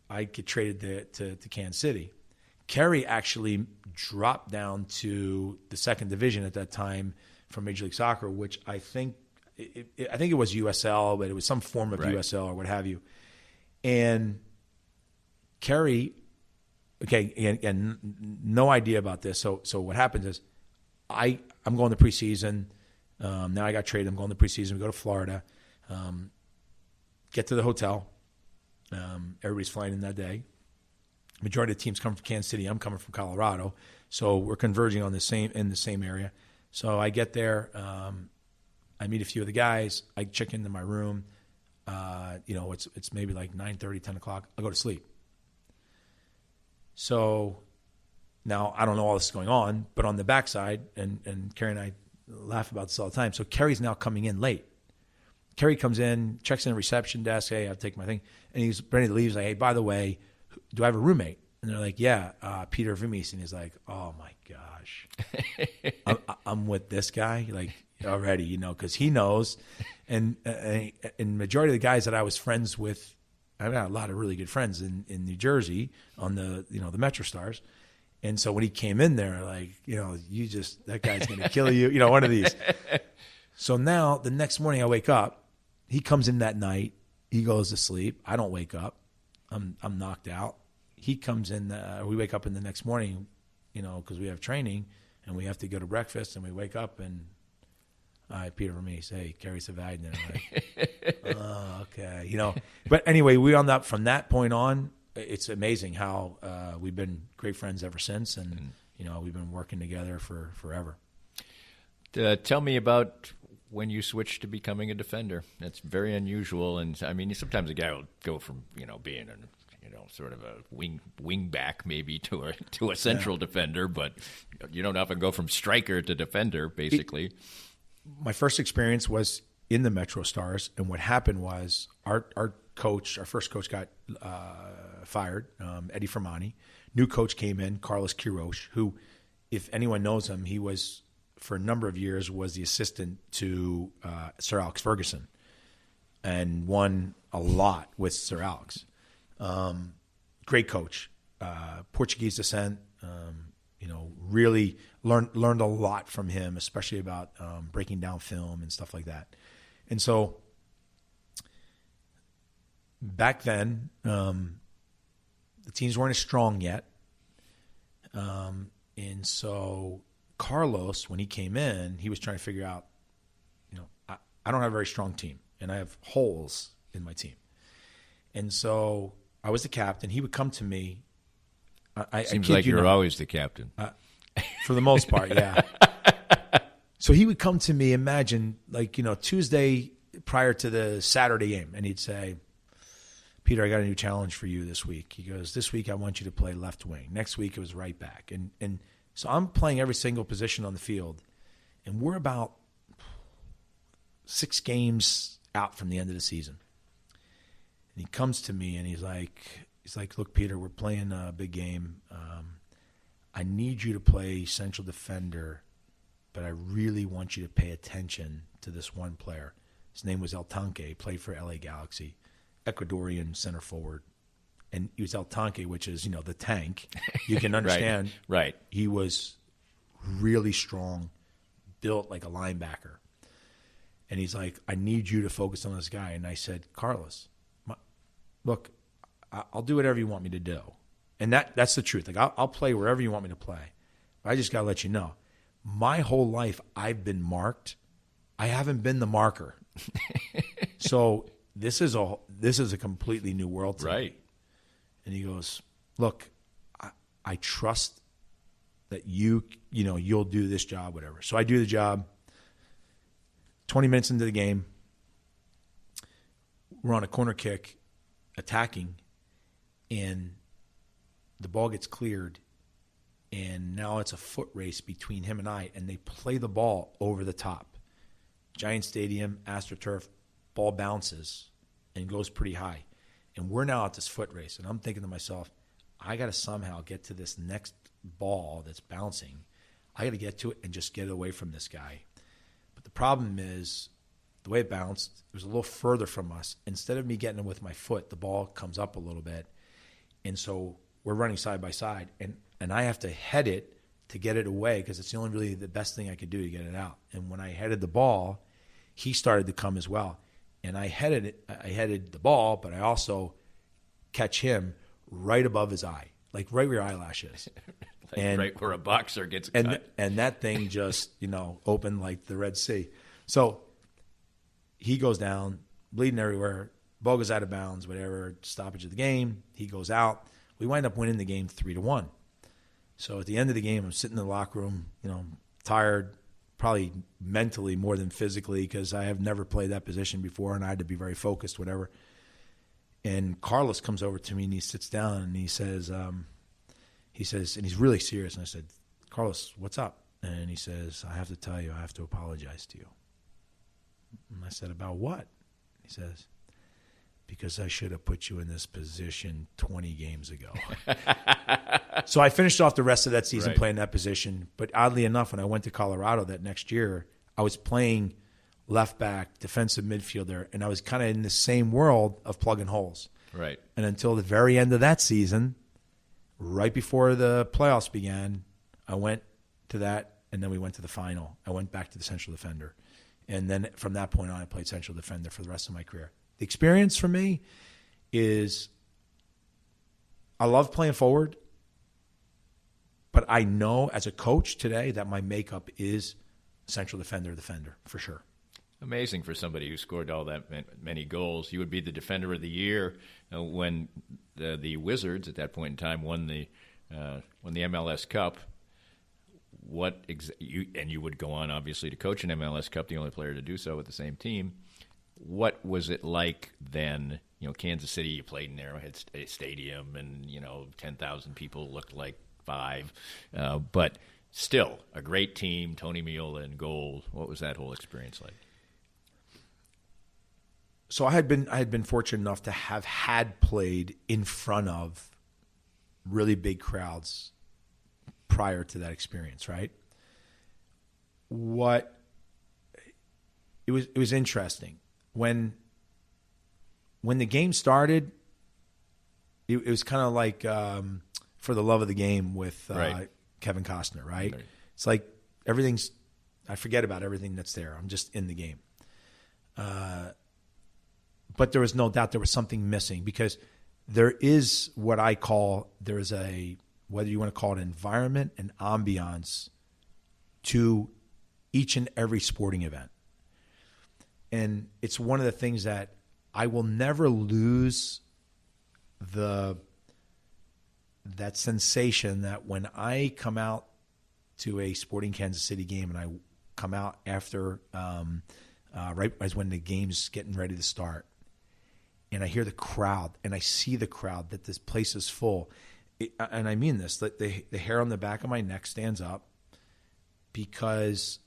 I get traded to Kansas City. Kerry actually dropped down to the second division at that time from Major League Soccer, which I think it was USL, but it was some form of USL or what have you. And Kerry, and no idea about this. So what happens is I'm going to preseason. Now I got traded. I'm going to preseason. We go to Florida. Get to the hotel. Everybody's flying in that day. Majority of the teams come from Kansas City. I'm coming from Colorado, so we're converging in the same area. So I get there. I meet a few of the guys. I check into my room. It's maybe like 9:30, 10 o'clock. I go to sleep. So now I don't know all this is going on, but on the backside, and Kerry and I laugh about this all the time. So Kerry's now coming in late. Kerry comes in, checks in the reception desk. Hey, I have to take my thing. And he's ready to leave. He's like, hey, by the way, do I have a roommate? And they're like, yeah, Peter Vermes. And he's like, oh, my gosh. I'm with this guy, like, already, because he knows. And majority of the guys that I was friends with, I've got a lot of really good friends in New Jersey on the Metro Stars. And so when he came in there, like, that guy's going to kill you, one of these. So now the next morning I wake up. He comes in that night. He goes to sleep. I don't wake up. I'm knocked out. He comes in. We wake up in the next morning, because we have training and we have to go to breakfast. And we wake up and Peter Vermes, hey, Kerry Savagnin. Like, oh, okay. But anyway, we wound up from that point on. It's amazing how we've been great friends ever since, and we've been working together for forever. Tell me about when you switched to becoming a defender. That's very unusual, and I mean, sometimes a guy will go from being sort of a wing back maybe to a central defender, but you don't often go from striker to defender. Basically, my first experience was in the Metro Stars, and what happened was our first coach got fired, Eddie Fermani. New coach came in, Carlos Quiroz, who, if anyone knows him, he was, for a number of years, was the assistant to Sir Alex Ferguson and won a lot with Sir Alex. Great coach, Portuguese descent, really learned a lot from him, especially about breaking down film and stuff like that. And so back then, the teams weren't as strong yet. And so Carlos, when he came in, he was trying to figure out, I don't have a very strong team, and I have holes in my team. And so I was the captain. He would come to me. Seems like you're always the captain. For the most part, yeah. So he would come to me, imagine, like, Tuesday prior to the Saturday game, and he'd say, Peter, I got a new challenge for you this week. He goes, this week I want you to play left wing. Next week it was right back. And so I'm playing every single position on the field, and we're about 6 games out from the end of the season. And he comes to me and he's like, look, Peter, we're playing a big game. I need you to play central defender, but I really want you to pay attention to this one player. His name was El Tanque, played for LA Galaxy, Ecuadorian center forward. And he was El Tanque, which is, the tank. You can understand. Right. He was really strong, built like a linebacker. And he's like, I need you to focus on this guy. And I said, Carlos, look, I'll do whatever you want me to do. And that's the truth. Like, I'll play wherever you want me to play. I just got to let you know, my whole life I've been marked. I haven't been the marker. So this is a completely new world to me. And he goes, look, I trust that you'll do this job, whatever. So I do the job. 20 minutes into the game, we're on a corner kick, attacking, and the ball gets cleared, and now it's a foot race between him and I, and they play the ball over the top. Giant Stadium, AstroTurf, ball bounces and goes pretty high. And we're now at this foot race, and I'm thinking to myself, I got to somehow get to this next ball that's bouncing. I got to get to it and just get it away from this guy. But the problem is, the way it bounced, it was a little further from us. Instead of me getting it with my foot, the ball comes up a little bit. And so we're running side by side, and I have to head it to get it away because it's really the best thing I could do to get it out. And when I headed the ball, he started to come as well. And I headed the ball, but I also catch him right above his eye, like right where your eyelash is. And right where a boxer gets cut. And that thing just, opened like the Red Sea. So he goes down, bleeding everywhere. Ball goes out of bounds, whatever, stoppage of the game. He goes out. We wind up winning the game 3-1. So at the end of the game, I'm sitting in the locker room, tired, probably mentally more than physically, because I have never played that position before, and I had to be very focused, whatever. And Carlos comes over to me and he sits down and he says, and he's really serious. And I said, Carlos, what's up? And he says, I have to tell you, I have to apologize to you. And I said, about what? He says, because I should have put you in this position 20 games ago. So I finished off the rest of that season playing that position. But oddly enough, when I went to Colorado that next year, I was playing left back, defensive midfielder, and I was kind of in the same world of plugging holes. Right. And until the very end of that season, right before the playoffs began, I went to that, and then we went to the final. I went back to the central defender. And then from that point on, I played central defender for the rest of my career. The experience for me is I love playing forward, but I know as a coach today that my makeup is central defender for sure. Amazing for somebody who scored all that many goals. You would be the defender of the year when the Wizards at that point in time won the MLS Cup. And you would go on obviously to coach an MLS Cup, the only player to do so with the same team. What was it like then? Kansas City, you played in there, had a stadium, and 10,000 people looked like 5, but still a great team. Tony Meola in goal. What was that whole experience like? So I had been fortunate enough to have had played in front of really big crowds prior to that experience, right? It was interesting. When the game started, it was kind of like For the Love of the Game with Kevin Costner, right? It's like I forget about everything that's there. I'm just in the game. But there was no doubt there was something missing, because there is what I call, whether you want to call it environment and ambiance to each and every sporting event. And it's one of the things that I will never lose that sensation that when I come out to a Sporting Kansas City game and I come out after right as when the game's getting ready to start, and I hear the crowd and I see the crowd, that this place is full. And I mean this, that the hair on the back of my neck stands up, because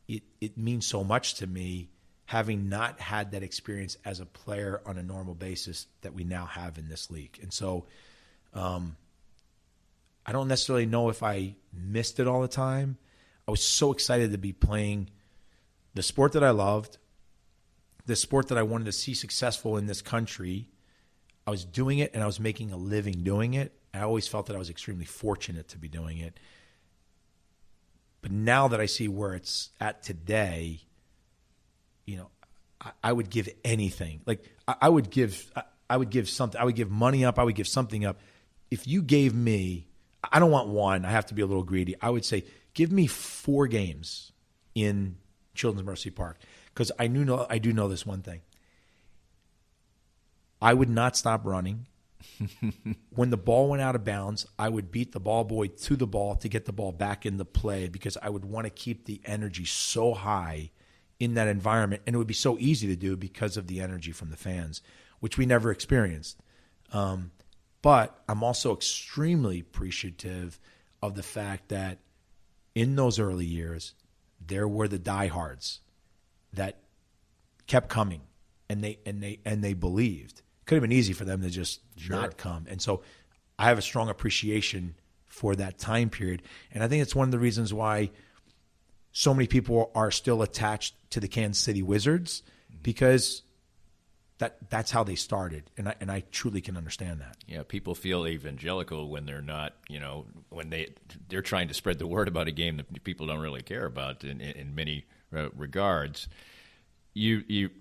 it means so much to me, having not had that experience as a player on a normal basis that we now have in this league. And so I don't necessarily know if I missed it all the time. I was so excited to be playing the sport that I loved, the sport that I wanted to see successful in this country. I was doing it, and I was making a living doing it. I always felt that I was extremely fortunate to be doing it. But now that I see where it's at today, I would give anything. Like I would give something. I would give money up. I would give something up. If you gave me, I don't want one. I have to be a little greedy. I would say, give me 4 games in Children's Mercy Park, because I do know this one thing. I would not stop running. When the ball went out of bounds, I would beat the ball boy to the ball to get the ball back into play, because I would want to keep the energy so high in that environment. And it would be so easy to do because of the energy from the fans, which we never experienced. But I'm also extremely appreciative of the fact that in those early years, there were the diehards that kept coming, and they believed. Could have been easy for them to just not come. And so I have a strong appreciation for that time period. And I think it's one of the reasons why so many people are still attached to the Kansas City Wizards, because that's how they started. And I truly can understand that. Yeah, people feel evangelical when they're not, when they're trying to spread the word about a game that people don't really care about in many regards. You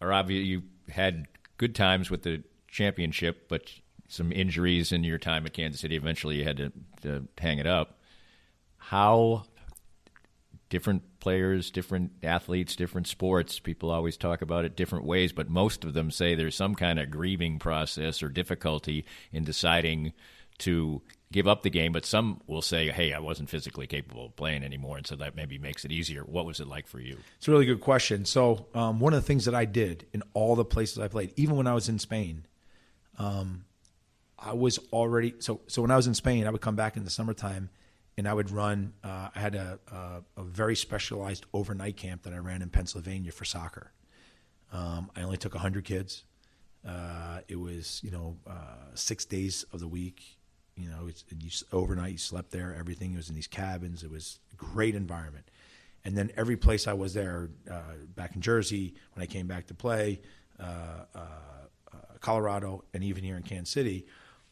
are obvious. You had good times with the championship, but some injuries in your time at Kansas City. Eventually you had to hang it up. How different players, different athletes, different sports, people always talk about it different ways, but most of them say there's some kind of grieving process or difficulty in deciding to give up the game, but some will say, hey, I wasn't physically capable of playing anymore, and so that maybe makes it easier. What was it like for you? It's a really good question. So one of the things that I did in all the places I played, even when I was in Spain, I was already so when I was in Spain, I would come back in the summertime and I would run. I had a very specialized overnight camp that I ran in Pennsylvania for soccer. I only took 100 kids. It was 6 days of the week. Overnight you slept there. Everything was in these cabins. It was a great environment. And then every place I was there, back in Jersey when I came back to play, Colorado, and even here in Kansas City.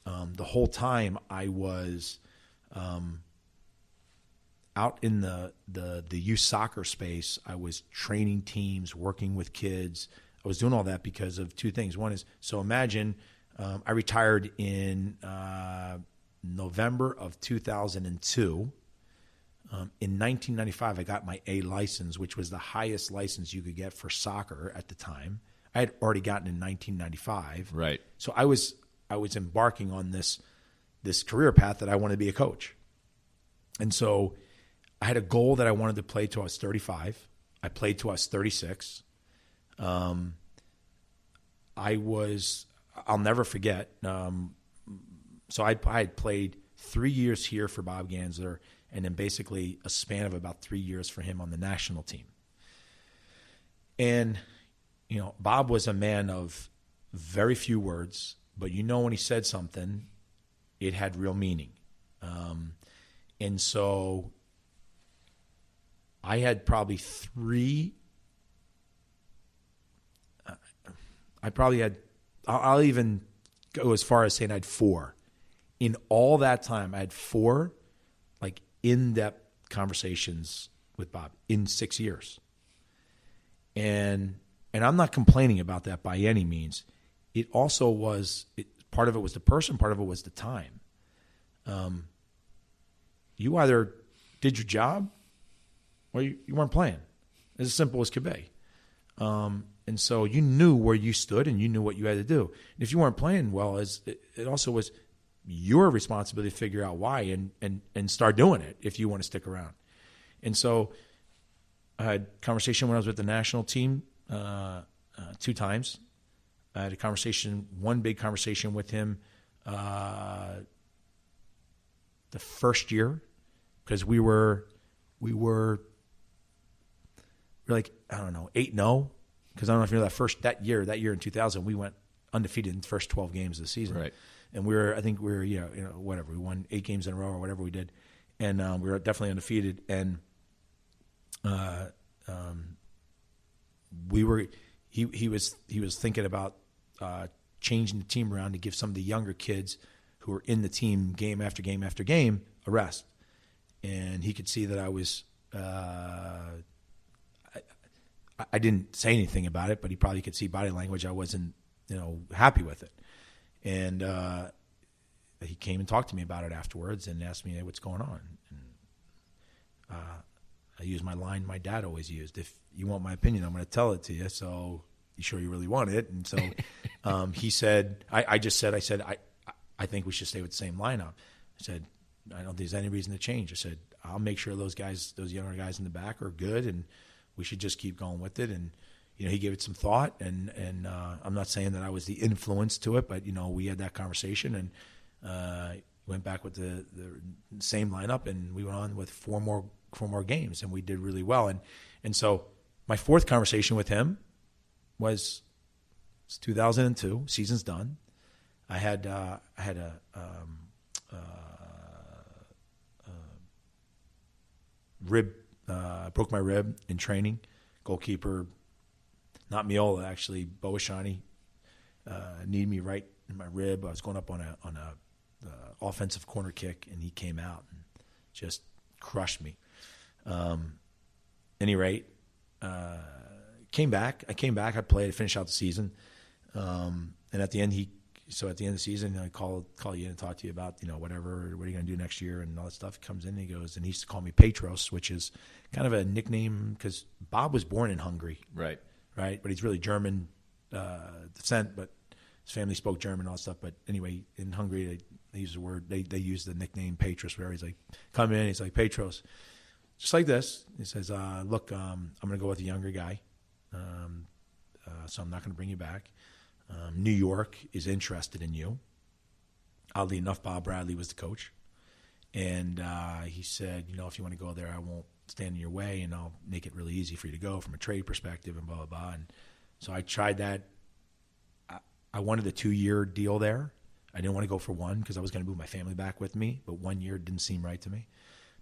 The whole time I was out in the youth soccer space. I was training teams, working with kids. I was doing all that because of two things. One is, so imagine I retired in November of 2002. In 1995, I got my A license, which was the highest license you could get for soccer at the time. I had already gotten in 1995. Right. So I was embarking on this career path that I wanted to be a coach. And so I had a goal that I wanted to play till I was 35. I played till I was 36. I'll never forget. So I had played 3 years here for Bob Gansler, and then basically a span of about 3 years for him on the national team. And, Bob was a man of very few words, but when he said something, it had real meaning. And so I had probably I'll even go as far as saying I had 4. In all that time, I had 4 in-depth conversations with Bob in 6 years. And I'm not complaining about that by any means. It also was, part of it was the person, part of it was the time. You either did your job or you weren't playing. As simple as could be. And so you knew where you stood and you knew what you had to do. And if you weren't playing well, it also was your responsibility to figure out why and start doing it if you want to stick around. And so I had a conversation when I was with the national team 2 times. I had one big conversation with him the first year because we were like, I don't know, 8-0. Because I don't know if you know that year in 2000, we went undefeated in the first 12 games of the season. Right. And we whatever. We won 8 games in a row or whatever we did. And we were definitely undefeated. And he was thinking about changing the team around to give some of the younger kids who were in the team game after game after game a rest. And he could see that I was I didn't say anything about it, but he probably could see body language. I wasn't, happy with it. And he came and talked to me about it afterwards and asked me, hey, what's going on? And I used my line my dad always used. If you want my opinion, I'm going to tell it to you. So you sure you really want it? And so he said, I said, I think we should stay with the same lineup. I said, I don't think there's any reason to change. I said, I'll make sure those younger guys in the back are good, and we should just keep going with it. And, he gave it some thought, and I'm not saying that I was the influence to it, but, we had that conversation and went back with the same lineup, and we went on with four more games, and we did really well. And so my 4th conversation with him was 2002, season's done. I had broke my rib in training. Goalkeeper, not Miola, actually, Boashani, kneed me right in my rib. I was going up on a offensive corner kick, and he came out and just crushed me. Any rate, came back. I played, I finished out the season, and at the end of the season, I call you in and talk to you about, whatever, what are you going to do next year and all that stuff. He comes in and he goes, and he used to call me Petros, which is kind of a nickname because Bob was born in Hungary. Right. But he's really German descent, but his family spoke German and all that stuff. But anyway, in Hungary, they use the word, they use the nickname Petros, where he's like, come in, he's like, Petros, just like this. He says, look, I'm going to go with a younger guy, so I'm not going to bring you back. New York is interested in you. Oddly enough, Bob Bradley was the coach. And he said, if you want to go there, I won't stand in your way, and I'll make it really easy for you to go from a trade perspective and blah, blah, blah. And so I tried that. I wanted a 2-year deal there. I didn't want to go for one because I was going to move my family back with me, but 1 year didn't seem right to me.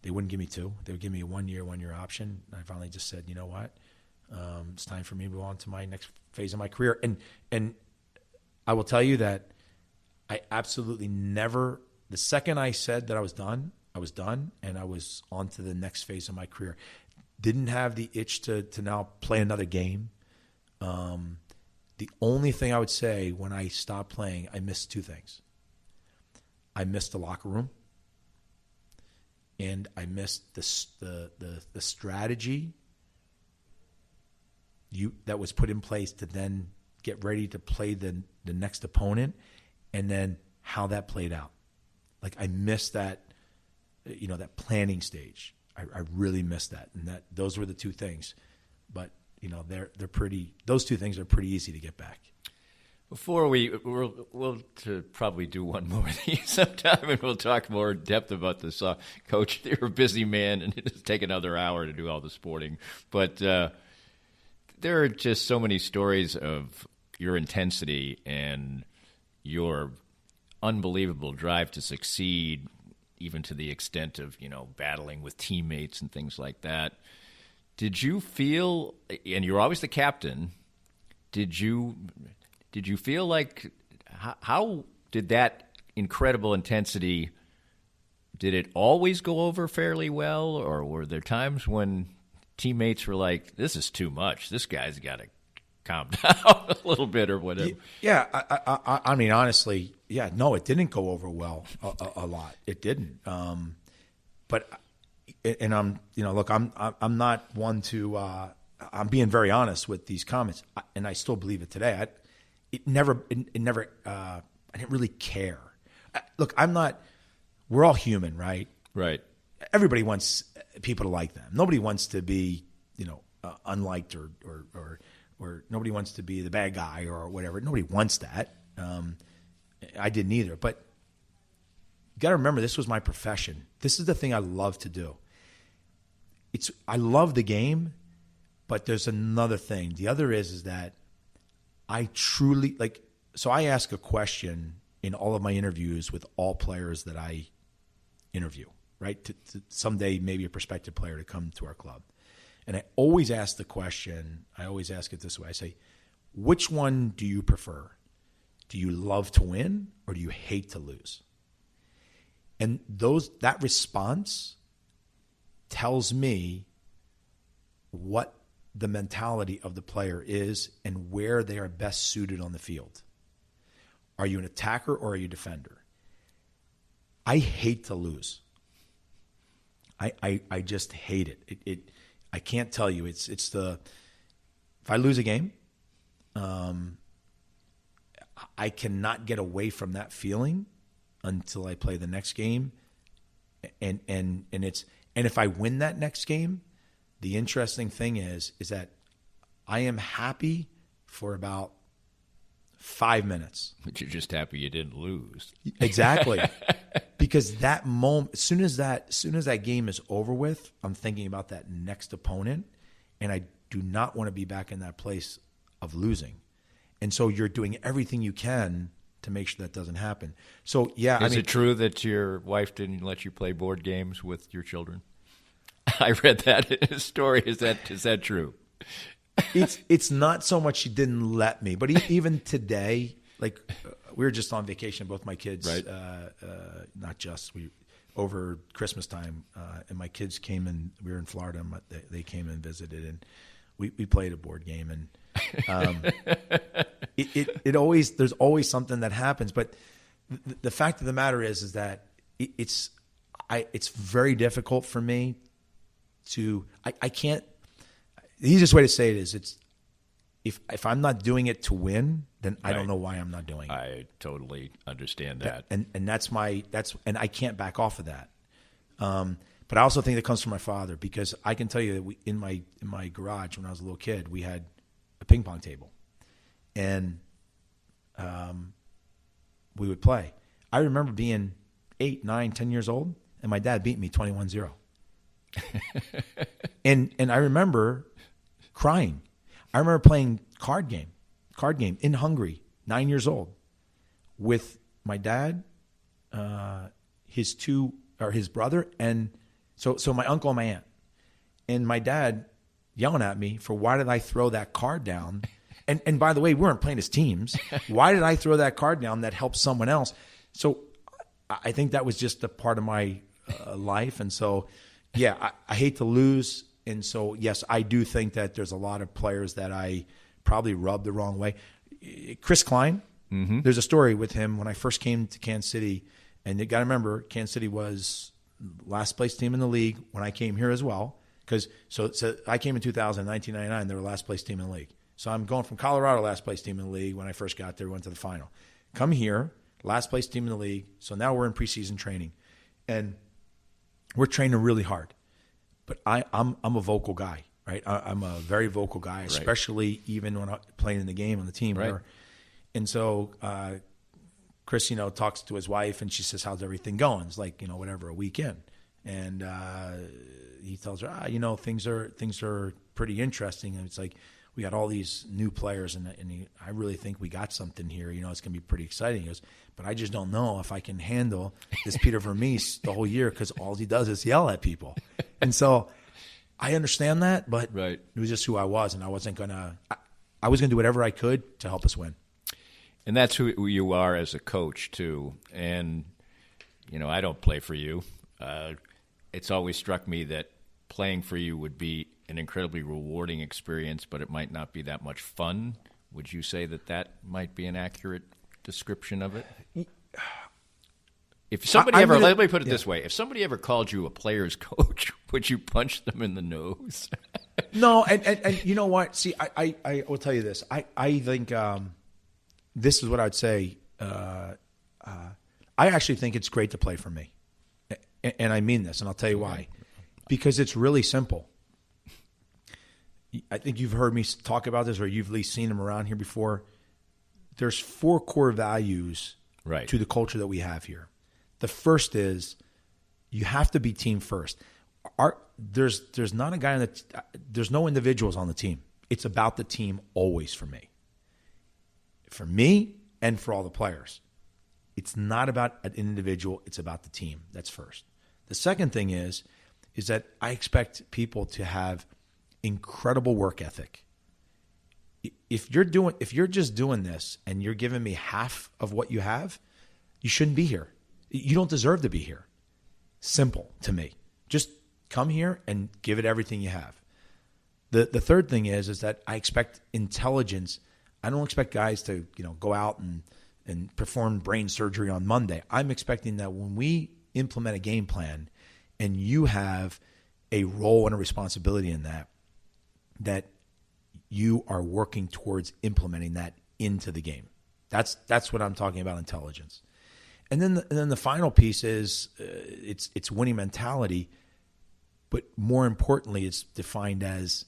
They wouldn't give me 2. They would give me a 1 year option. And I finally just said, you know what? It's time for me to move on to my next phase of my career. And I will tell you that I absolutely never, the second I said that I was done, and I was on to the next phase of my career. Didn't have the itch to now play another game. The only thing I would say when I stopped playing, I missed 2 things. I missed the locker room, and I missed the strategy that was put in place to then get ready to play the next opponent, and then how that played out. Like I missed that, that planning stage. I really missed that, and those were the 2 things. But they're pretty. Those 2 things are pretty easy to get back. Before we'll probably do one more of these sometime, and we'll talk more in depth about this. Coach, you're a busy man, and it'll take another hour to do all the sporting. But there are just so many stories of your intensity and your unbelievable drive to succeed, even to the extent of battling with teammates and things like that. Did you feel, and you're always the captain, did you feel like, how did that incredible intensity, did it always go over fairly well, or were there times when teammates were like, this is too much, this guy's got to calm down a little bit or whatever? Yeah, I mean, honestly, yeah, no, it didn't go over well a lot. It didn't. But... And I'm, look, I'm not one to, I'm being very honest with these comments, and I still believe it today. I didn't really care. Look, we're all human, right? Right. Everybody wants people to like them. Nobody wants to be, unliked or nobody wants to be the bad guy or whatever. Nobody wants that. I didn't either, but you got to remember, this was my profession. This is the thing I love to do. I love the game, but there's another thing. The other is that I truly so I ask a question in all of my interviews with all players that I interview, right? To someday maybe a prospective player to come to our club. And I always ask the question, I always ask it this way. I say, which one do you prefer? Do you love to win or do you hate to lose? And that response tells me what the mentality of the player is and where they are best suited on the field. Are you an attacker or are you a defender? I hate to lose. I just hate it. I can't tell you. It's if I lose a game, I cannot get away from that feeling until I play the next game, and if I win that next game, the interesting thing is that I am happy for about 5 minutes. But you're just happy you didn't lose. Exactly, because that moment, as soon as that game is over with, I'm thinking about that next opponent, and I do not want to be back in that place of losing, and so you're doing everything you can to make sure that doesn't happen. So, yeah. Is it true that your wife didn't let you play board games with your children? I read that in a story. Is that true? It's not so much she didn't let me, but even today, we were just on vacation, both my kids, right. Over Christmas time, and my kids came and we were in Florida, and they came and visited, and we played a board game, and there's always something that happens. But the fact of the matter is that it's very difficult for me to, I can't, the easiest way to say it is if I'm not doing it to win, then I don't know why I'm not doing it. I totally understand that. And and I can't back off of that. But I also think that comes from my father, because I can tell you that in my garage when I was a little kid, we had a ping pong table, and we would play. I remember being 8, 9, 10 years old, and my dad beat me 21-0. and I remember crying. I remember playing card game in Hungary, 9 years old, with my dad, his brother, and so my uncle and my aunt, and my dad yelling at me for why did I throw that card down? And by the way, we weren't playing as teams. Why did I throw that card down that helped someone else? So I think that was just a part of my life. And so, yeah, I hate to lose. And so, yes, I do think that there's a lot of players that I probably rubbed the wrong way. Chris Klein, there's a story with him when I first came to Kansas City. And you got to remember, Kansas City was last place team in the league when I came here as well. Because so I came in 2000, 1999, they were last place team in the league. So I'm going from Colorado, last place team in the league. When I first got there, went to the final. Come here, last place team in the league. So now we're in preseason training. And we're training really hard. But I'm a vocal guy, right? I'm a very vocal guy, especially even when I'm playing in the game on the team. Right. And so Chris, talks to his wife, and she says, how's everything going? It's like, whatever, a weekend. And he tells her, things are pretty interesting. And it's like, we got all these new players, and I really think we got something here. It's going to be pretty exciting. He goes, but I just don't know if I can handle this Peter Vermes the whole year, because all he does is yell at people. And so I understand that, but it was just who I was, and I was going to do whatever I could to help us win. And that's who you are as a coach, too. And, I don't play for you. It's always struck me that playing for you would be an incredibly rewarding experience, but it might not be that much fun. Would you say that might be an accurate description of it? If somebody let me put it this way. If somebody ever called you a player's coach, would you punch them in the nose? No, and you know what? See, I will tell you this. I think this is what I'd say. I actually think it's great to play for me. And I mean this, and I'll tell you why. Because it's really simple. I think you've heard me talk about this, or you've at least seen them around here before. There's 4 core values to the culture that we have here. The first is you have to be team first. There's not a guy there's no individuals on the team. It's about the team always for me. For me and for all the players. It's not about an individual. It's about the team. That's first. The second thing is that I expect people to have incredible work ethic. If you're just doing this and you're giving me half of what you have, you shouldn't be here. You don't deserve to be here. Simple to me. Just come here and give it everything you have. The third thing is that I expect intelligence. I don't expect guys to go out and perform brain surgery on Monday. I'm expecting that when we implement a game plan and you have a role and a responsibility in that you are working towards implementing that into the game. That's what I'm talking about, intelligence. And then the final piece is it's winning mentality, but more importantly, it's defined as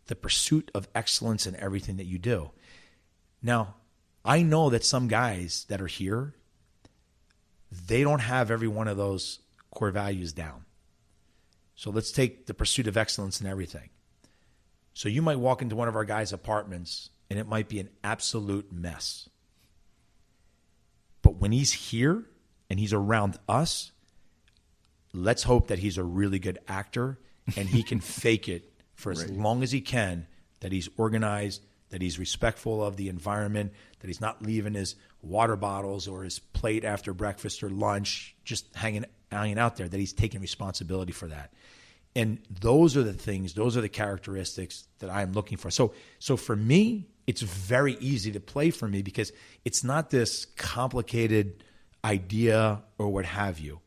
the pursuit of excellence in everything that you do. Now, I know that some guys that are here, they don't have every one of those core values down. So let's take the pursuit of excellence in everything. So you might walk into one of our guys' apartments and it might be an absolute mess. But when he's here and he's around us, let's hope that he's a really good actor and he can fake it for as long as he can, that he's organized, that he's respectful of the environment, that he's not leaving his water bottles or his plate after breakfast or lunch just hanging out there, that he's taking responsibility for that. And those are the things, those are the characteristics that I'm looking for. So for me, it's very easy to play for me because it's not this complicated idea or what have you.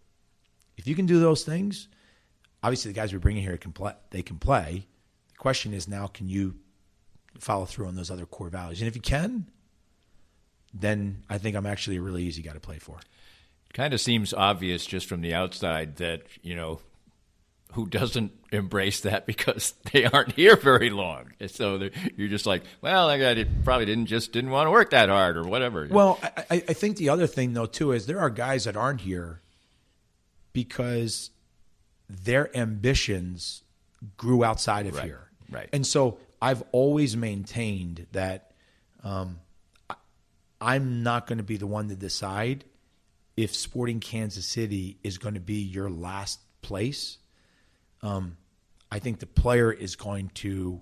If you can do those things, obviously the guys we're bringing here they can play. The question is now, can you follow through on those other core values? And if you can, then I think I'm actually a really easy guy to play for. Kind of seems obvious just from the outside that, who doesn't embrace that because they aren't here very long. So you're just like, well, that guy probably didn't want to work that hard or whatever. Well, I think the other thing, though, too, is there are guys that aren't here because their ambitions grew outside of here. Right. And so I've always maintained that I'm not going to be the one to decide if Sporting Kansas City is going to be your last place. I think the player is going to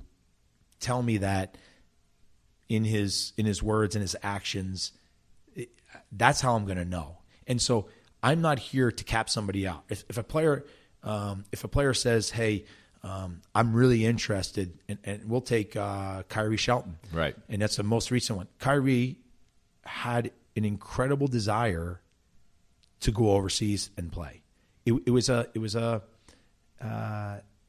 tell me that in his words and his actions. That's how I'm going to know. And so I'm not here to cap somebody out. If a player says, "Hey, I'm really interested," and we'll take Kyrie Shelton, right? And that's the most recent one. Kyrie had an incredible desire to go overseas and play. It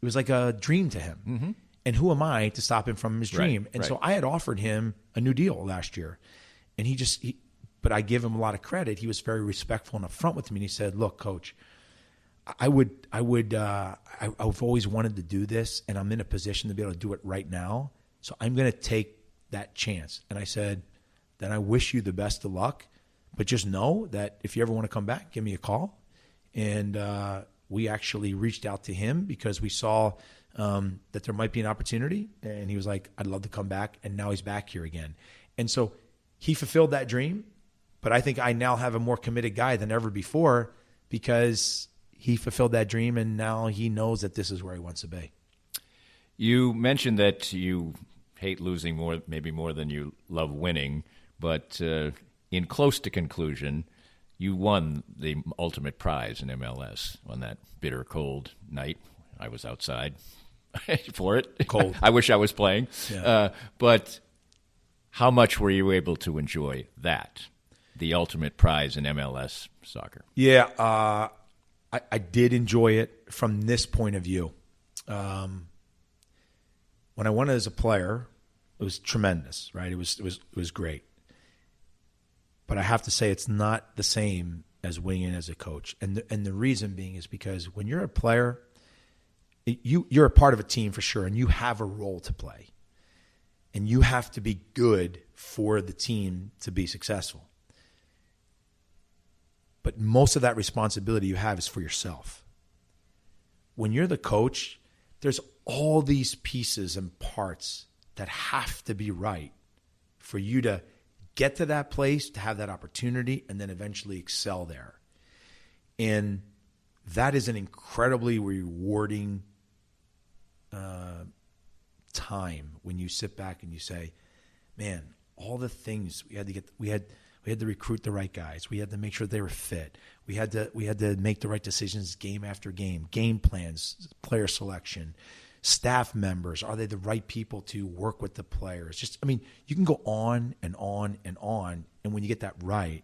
was like a dream to him. Mm-hmm. And who am I to stop him from his dream? Right, and so I had offered him a new deal last year, and but I give him a lot of credit. He was very respectful and upfront with me, and he said, "Look, Coach, I've always wanted to do this, and I'm in a position to be able to do it right now. So I'm going to take that chance." And I said, "Then I wish you the best of luck, but just know that if you ever want to come back, give me a call." And we actually reached out to him because we saw that there might be an opportunity, and he was like, "I'd love to come back," and now he's back here again. And so he fulfilled that dream, but I think I now have a more committed guy than ever before because he fulfilled that dream, and now he knows that this is where he wants to be. You mentioned that you hate losing maybe more than you love winning, but in close to conclusion, you won the ultimate prize in MLS on that bitter cold night. I was outside for it. Cold. I wish I was playing. Yeah. But how much were you able to enjoy that, the ultimate prize in MLS soccer? Yeah, I did enjoy it from this point of view. When I won it as a player, it was tremendous, right? It was great. But I have to say it's not the same as winning as a coach. And the reason being is because when you're a player, you're a part of a team for sure, and you have a role to play. And you have to be good for the team to be successful. But most of that responsibility you have is for yourself. When you're the coach, there's all these pieces and parts that have to be right for you to get to that place, to have that opportunity, and then eventually excel there. And that is an incredibly rewarding time when you sit back and you say, man, all the things we had to recruit the right guys. We had to make sure they were fit. We had to make the right decisions game after game, game plans, player selection, staff members. Are they the right people to work with the players? You can go on and on and on. And when you get that right,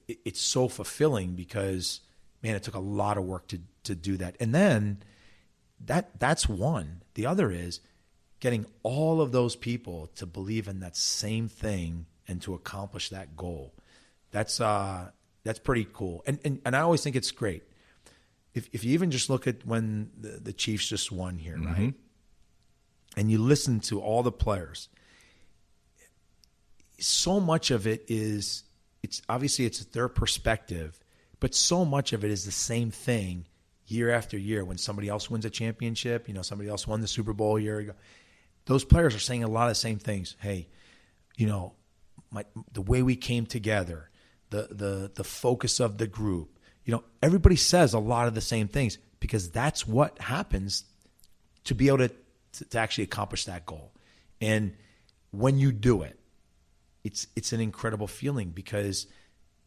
it's so fulfilling because, man, it took a lot of work to do that. And then that's one. The other is getting all of those people to believe in that same thing and to accomplish that goal. That's pretty cool. And I always think it's great. If you even just look at when the Chiefs just won here, mm-hmm. right? And you listen to all the players, so much of it is, it's their perspective, but so much of it is the same thing year after year. When somebody else wins a championship, somebody else won the Super Bowl a year ago, those players are saying a lot of the same things. Hey, the way we came together, the focus of the group, everybody says a lot of the same things because that's what happens to be able to actually accomplish that goal. And when you do it, it's an incredible feeling because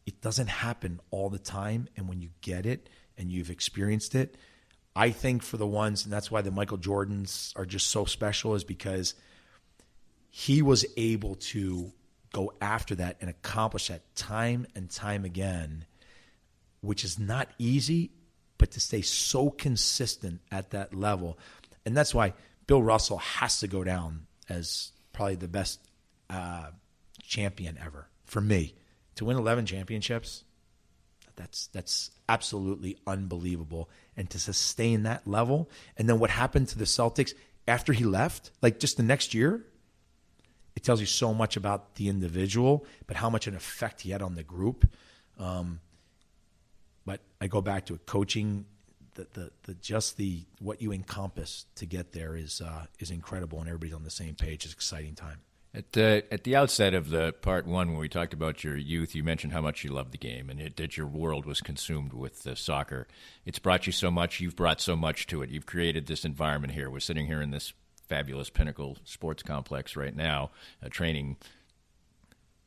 it doesn't happen all the time. And when you get it and you've experienced it, I think for the ones, and that's why the Michael Jordans are just so special, is because he was able to go after that and accomplish that time and time again, which is not easy, but to stay so consistent at that level. And that's why Bill Russell has to go down as probably the best champion ever for me, to win 11 championships, that's absolutely unbelievable. And to sustain that level, and then what happened to the Celtics after he left, like just the next year, it tells you so much about the individual, but how much an effect he had on the group. But I go back to it, coaching, what you encompass to get there is incredible, and everybody's on the same page. It's an exciting time. At the outset of the part one, when we talked about your youth, you mentioned how much you loved the game and that your world was consumed with soccer. It's brought you so much. You've brought so much to it. You've created this environment here. We're sitting here in this fabulous Pinnacle Sports Complex right now, training,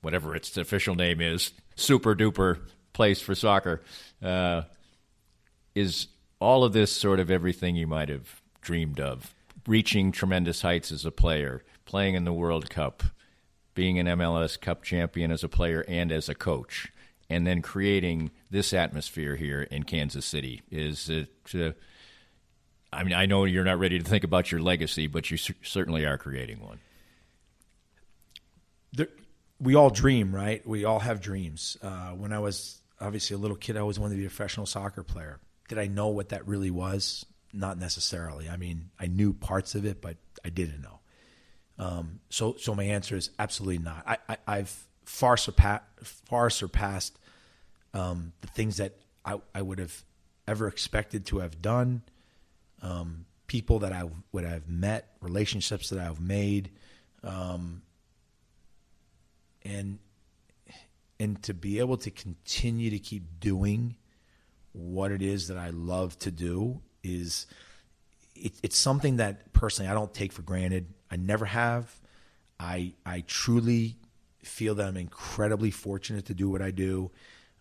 whatever its official name is, super-duper place for soccer. Is all of this sort of everything you might have dreamed of? Reaching tremendous heights as a player, playing in the World Cup, being an MLS Cup champion as a player and as a coach, and then creating this atmosphere here in Kansas City. Is it? I know you're not ready to think about your legacy, but you certainly are creating one. We all dream, right? We all have dreams. When I was obviously a little kid, I always wanted to be a professional soccer player. Did I know what that really was? Not necessarily. I mean, I knew parts of it, but I didn't know. So my answer is absolutely not. I've far surpassed the things that I would have ever expected to have done. People that I would have met, relationships that I've made, and to be able to continue to keep doing what it is that I love to do is it's something that personally I don't take for granted. I never have. I truly feel that I'm incredibly fortunate to do what I do.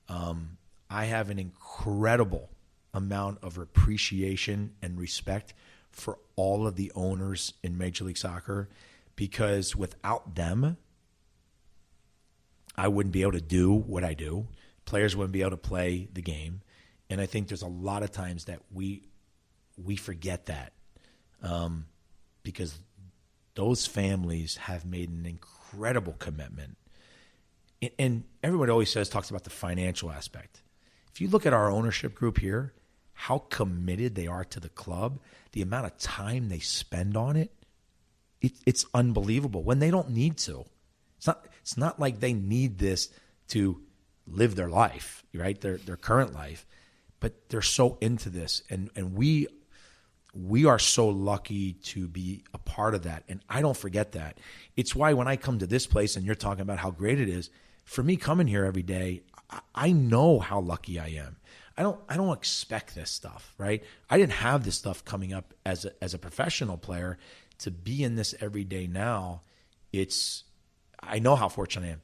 I have an incredible amount of appreciation and respect for all of the owners in Major League Soccer, because without them, I wouldn't be able to do what I do. Players wouldn't be able to play the game. And I think there's a lot of times that we forget that because those families have made an incredible commitment. And everyone always talks about the financial aspect. If you look at our ownership group here, how committed they are to the club, the amount of time they spend on it, it's unbelievable when they don't need to. It's not like they need this to live their life, right? Their current life, but they're so into this, and we are so lucky to be a part of that. And I don't forget that. It's why when I come to this place and you're talking about how great it is, for me coming here every day, I know how lucky I am. I don't expect this stuff, right? I didn't have this stuff coming up as a professional player. To be in this every day now, I know how fortunate I am.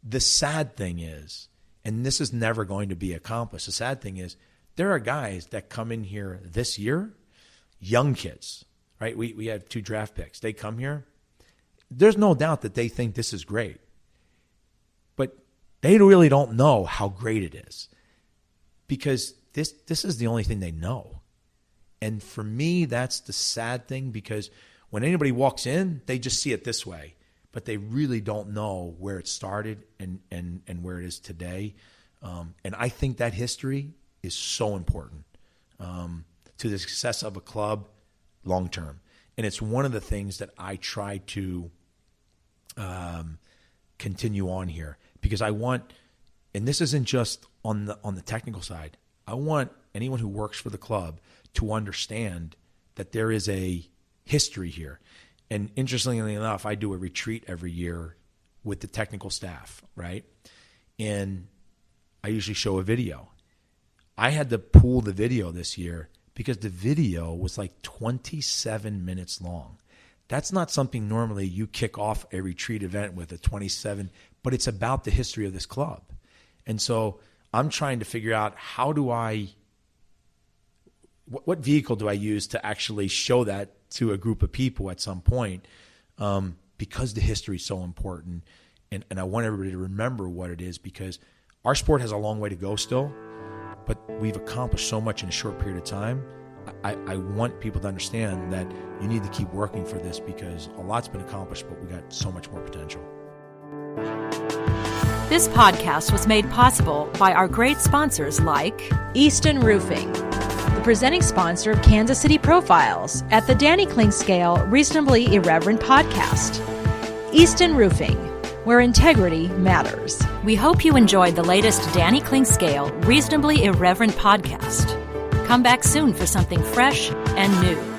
The sad thing is, and this is never going to be accomplished, the sad thing is there are guys that come in here this year, young kids, right? We had 2 draft picks. They come here. There's no doubt that they think this is great. But they really don't know how great it is, because this is the only thing they know. And for me, that's the sad thing, because when anybody walks in, they just see it this way, but they really don't know where it started and where it is today. And I think that history is so important to the success of a club long term. And it's one of the things that I try to continue on here, because I want, and this isn't just on the technical side, I want anyone who works for the club to understand that there is a history here. And interestingly enough, I do a retreat every year with the technical staff, right? And I usually show a video. I had to pull the video this year because the video was like 27 minutes long. That's not something normally you kick off a retreat event with, a 27, but it's about the history of this club. And so I'm trying to figure out what vehicle do I use to actually show that to a group of people at some point, because the history is so important. And I want everybody to remember what it is, because our sport has a long way to go still, but we've accomplished so much in a short period of time. I want people to understand that you need to keep working for this, because a lot's been accomplished, but we got so much more potential. This podcast was made possible by our great sponsors like Easton Roofing, the presenting sponsor of Kansas City Profiles at the Danny Kling Scale Reasonably Irreverent podcast. Easton Roofing, where integrity matters. We hope you enjoyed the latest Danny Kling Scale Reasonably Irreverent podcast. Come back soon for something fresh and new.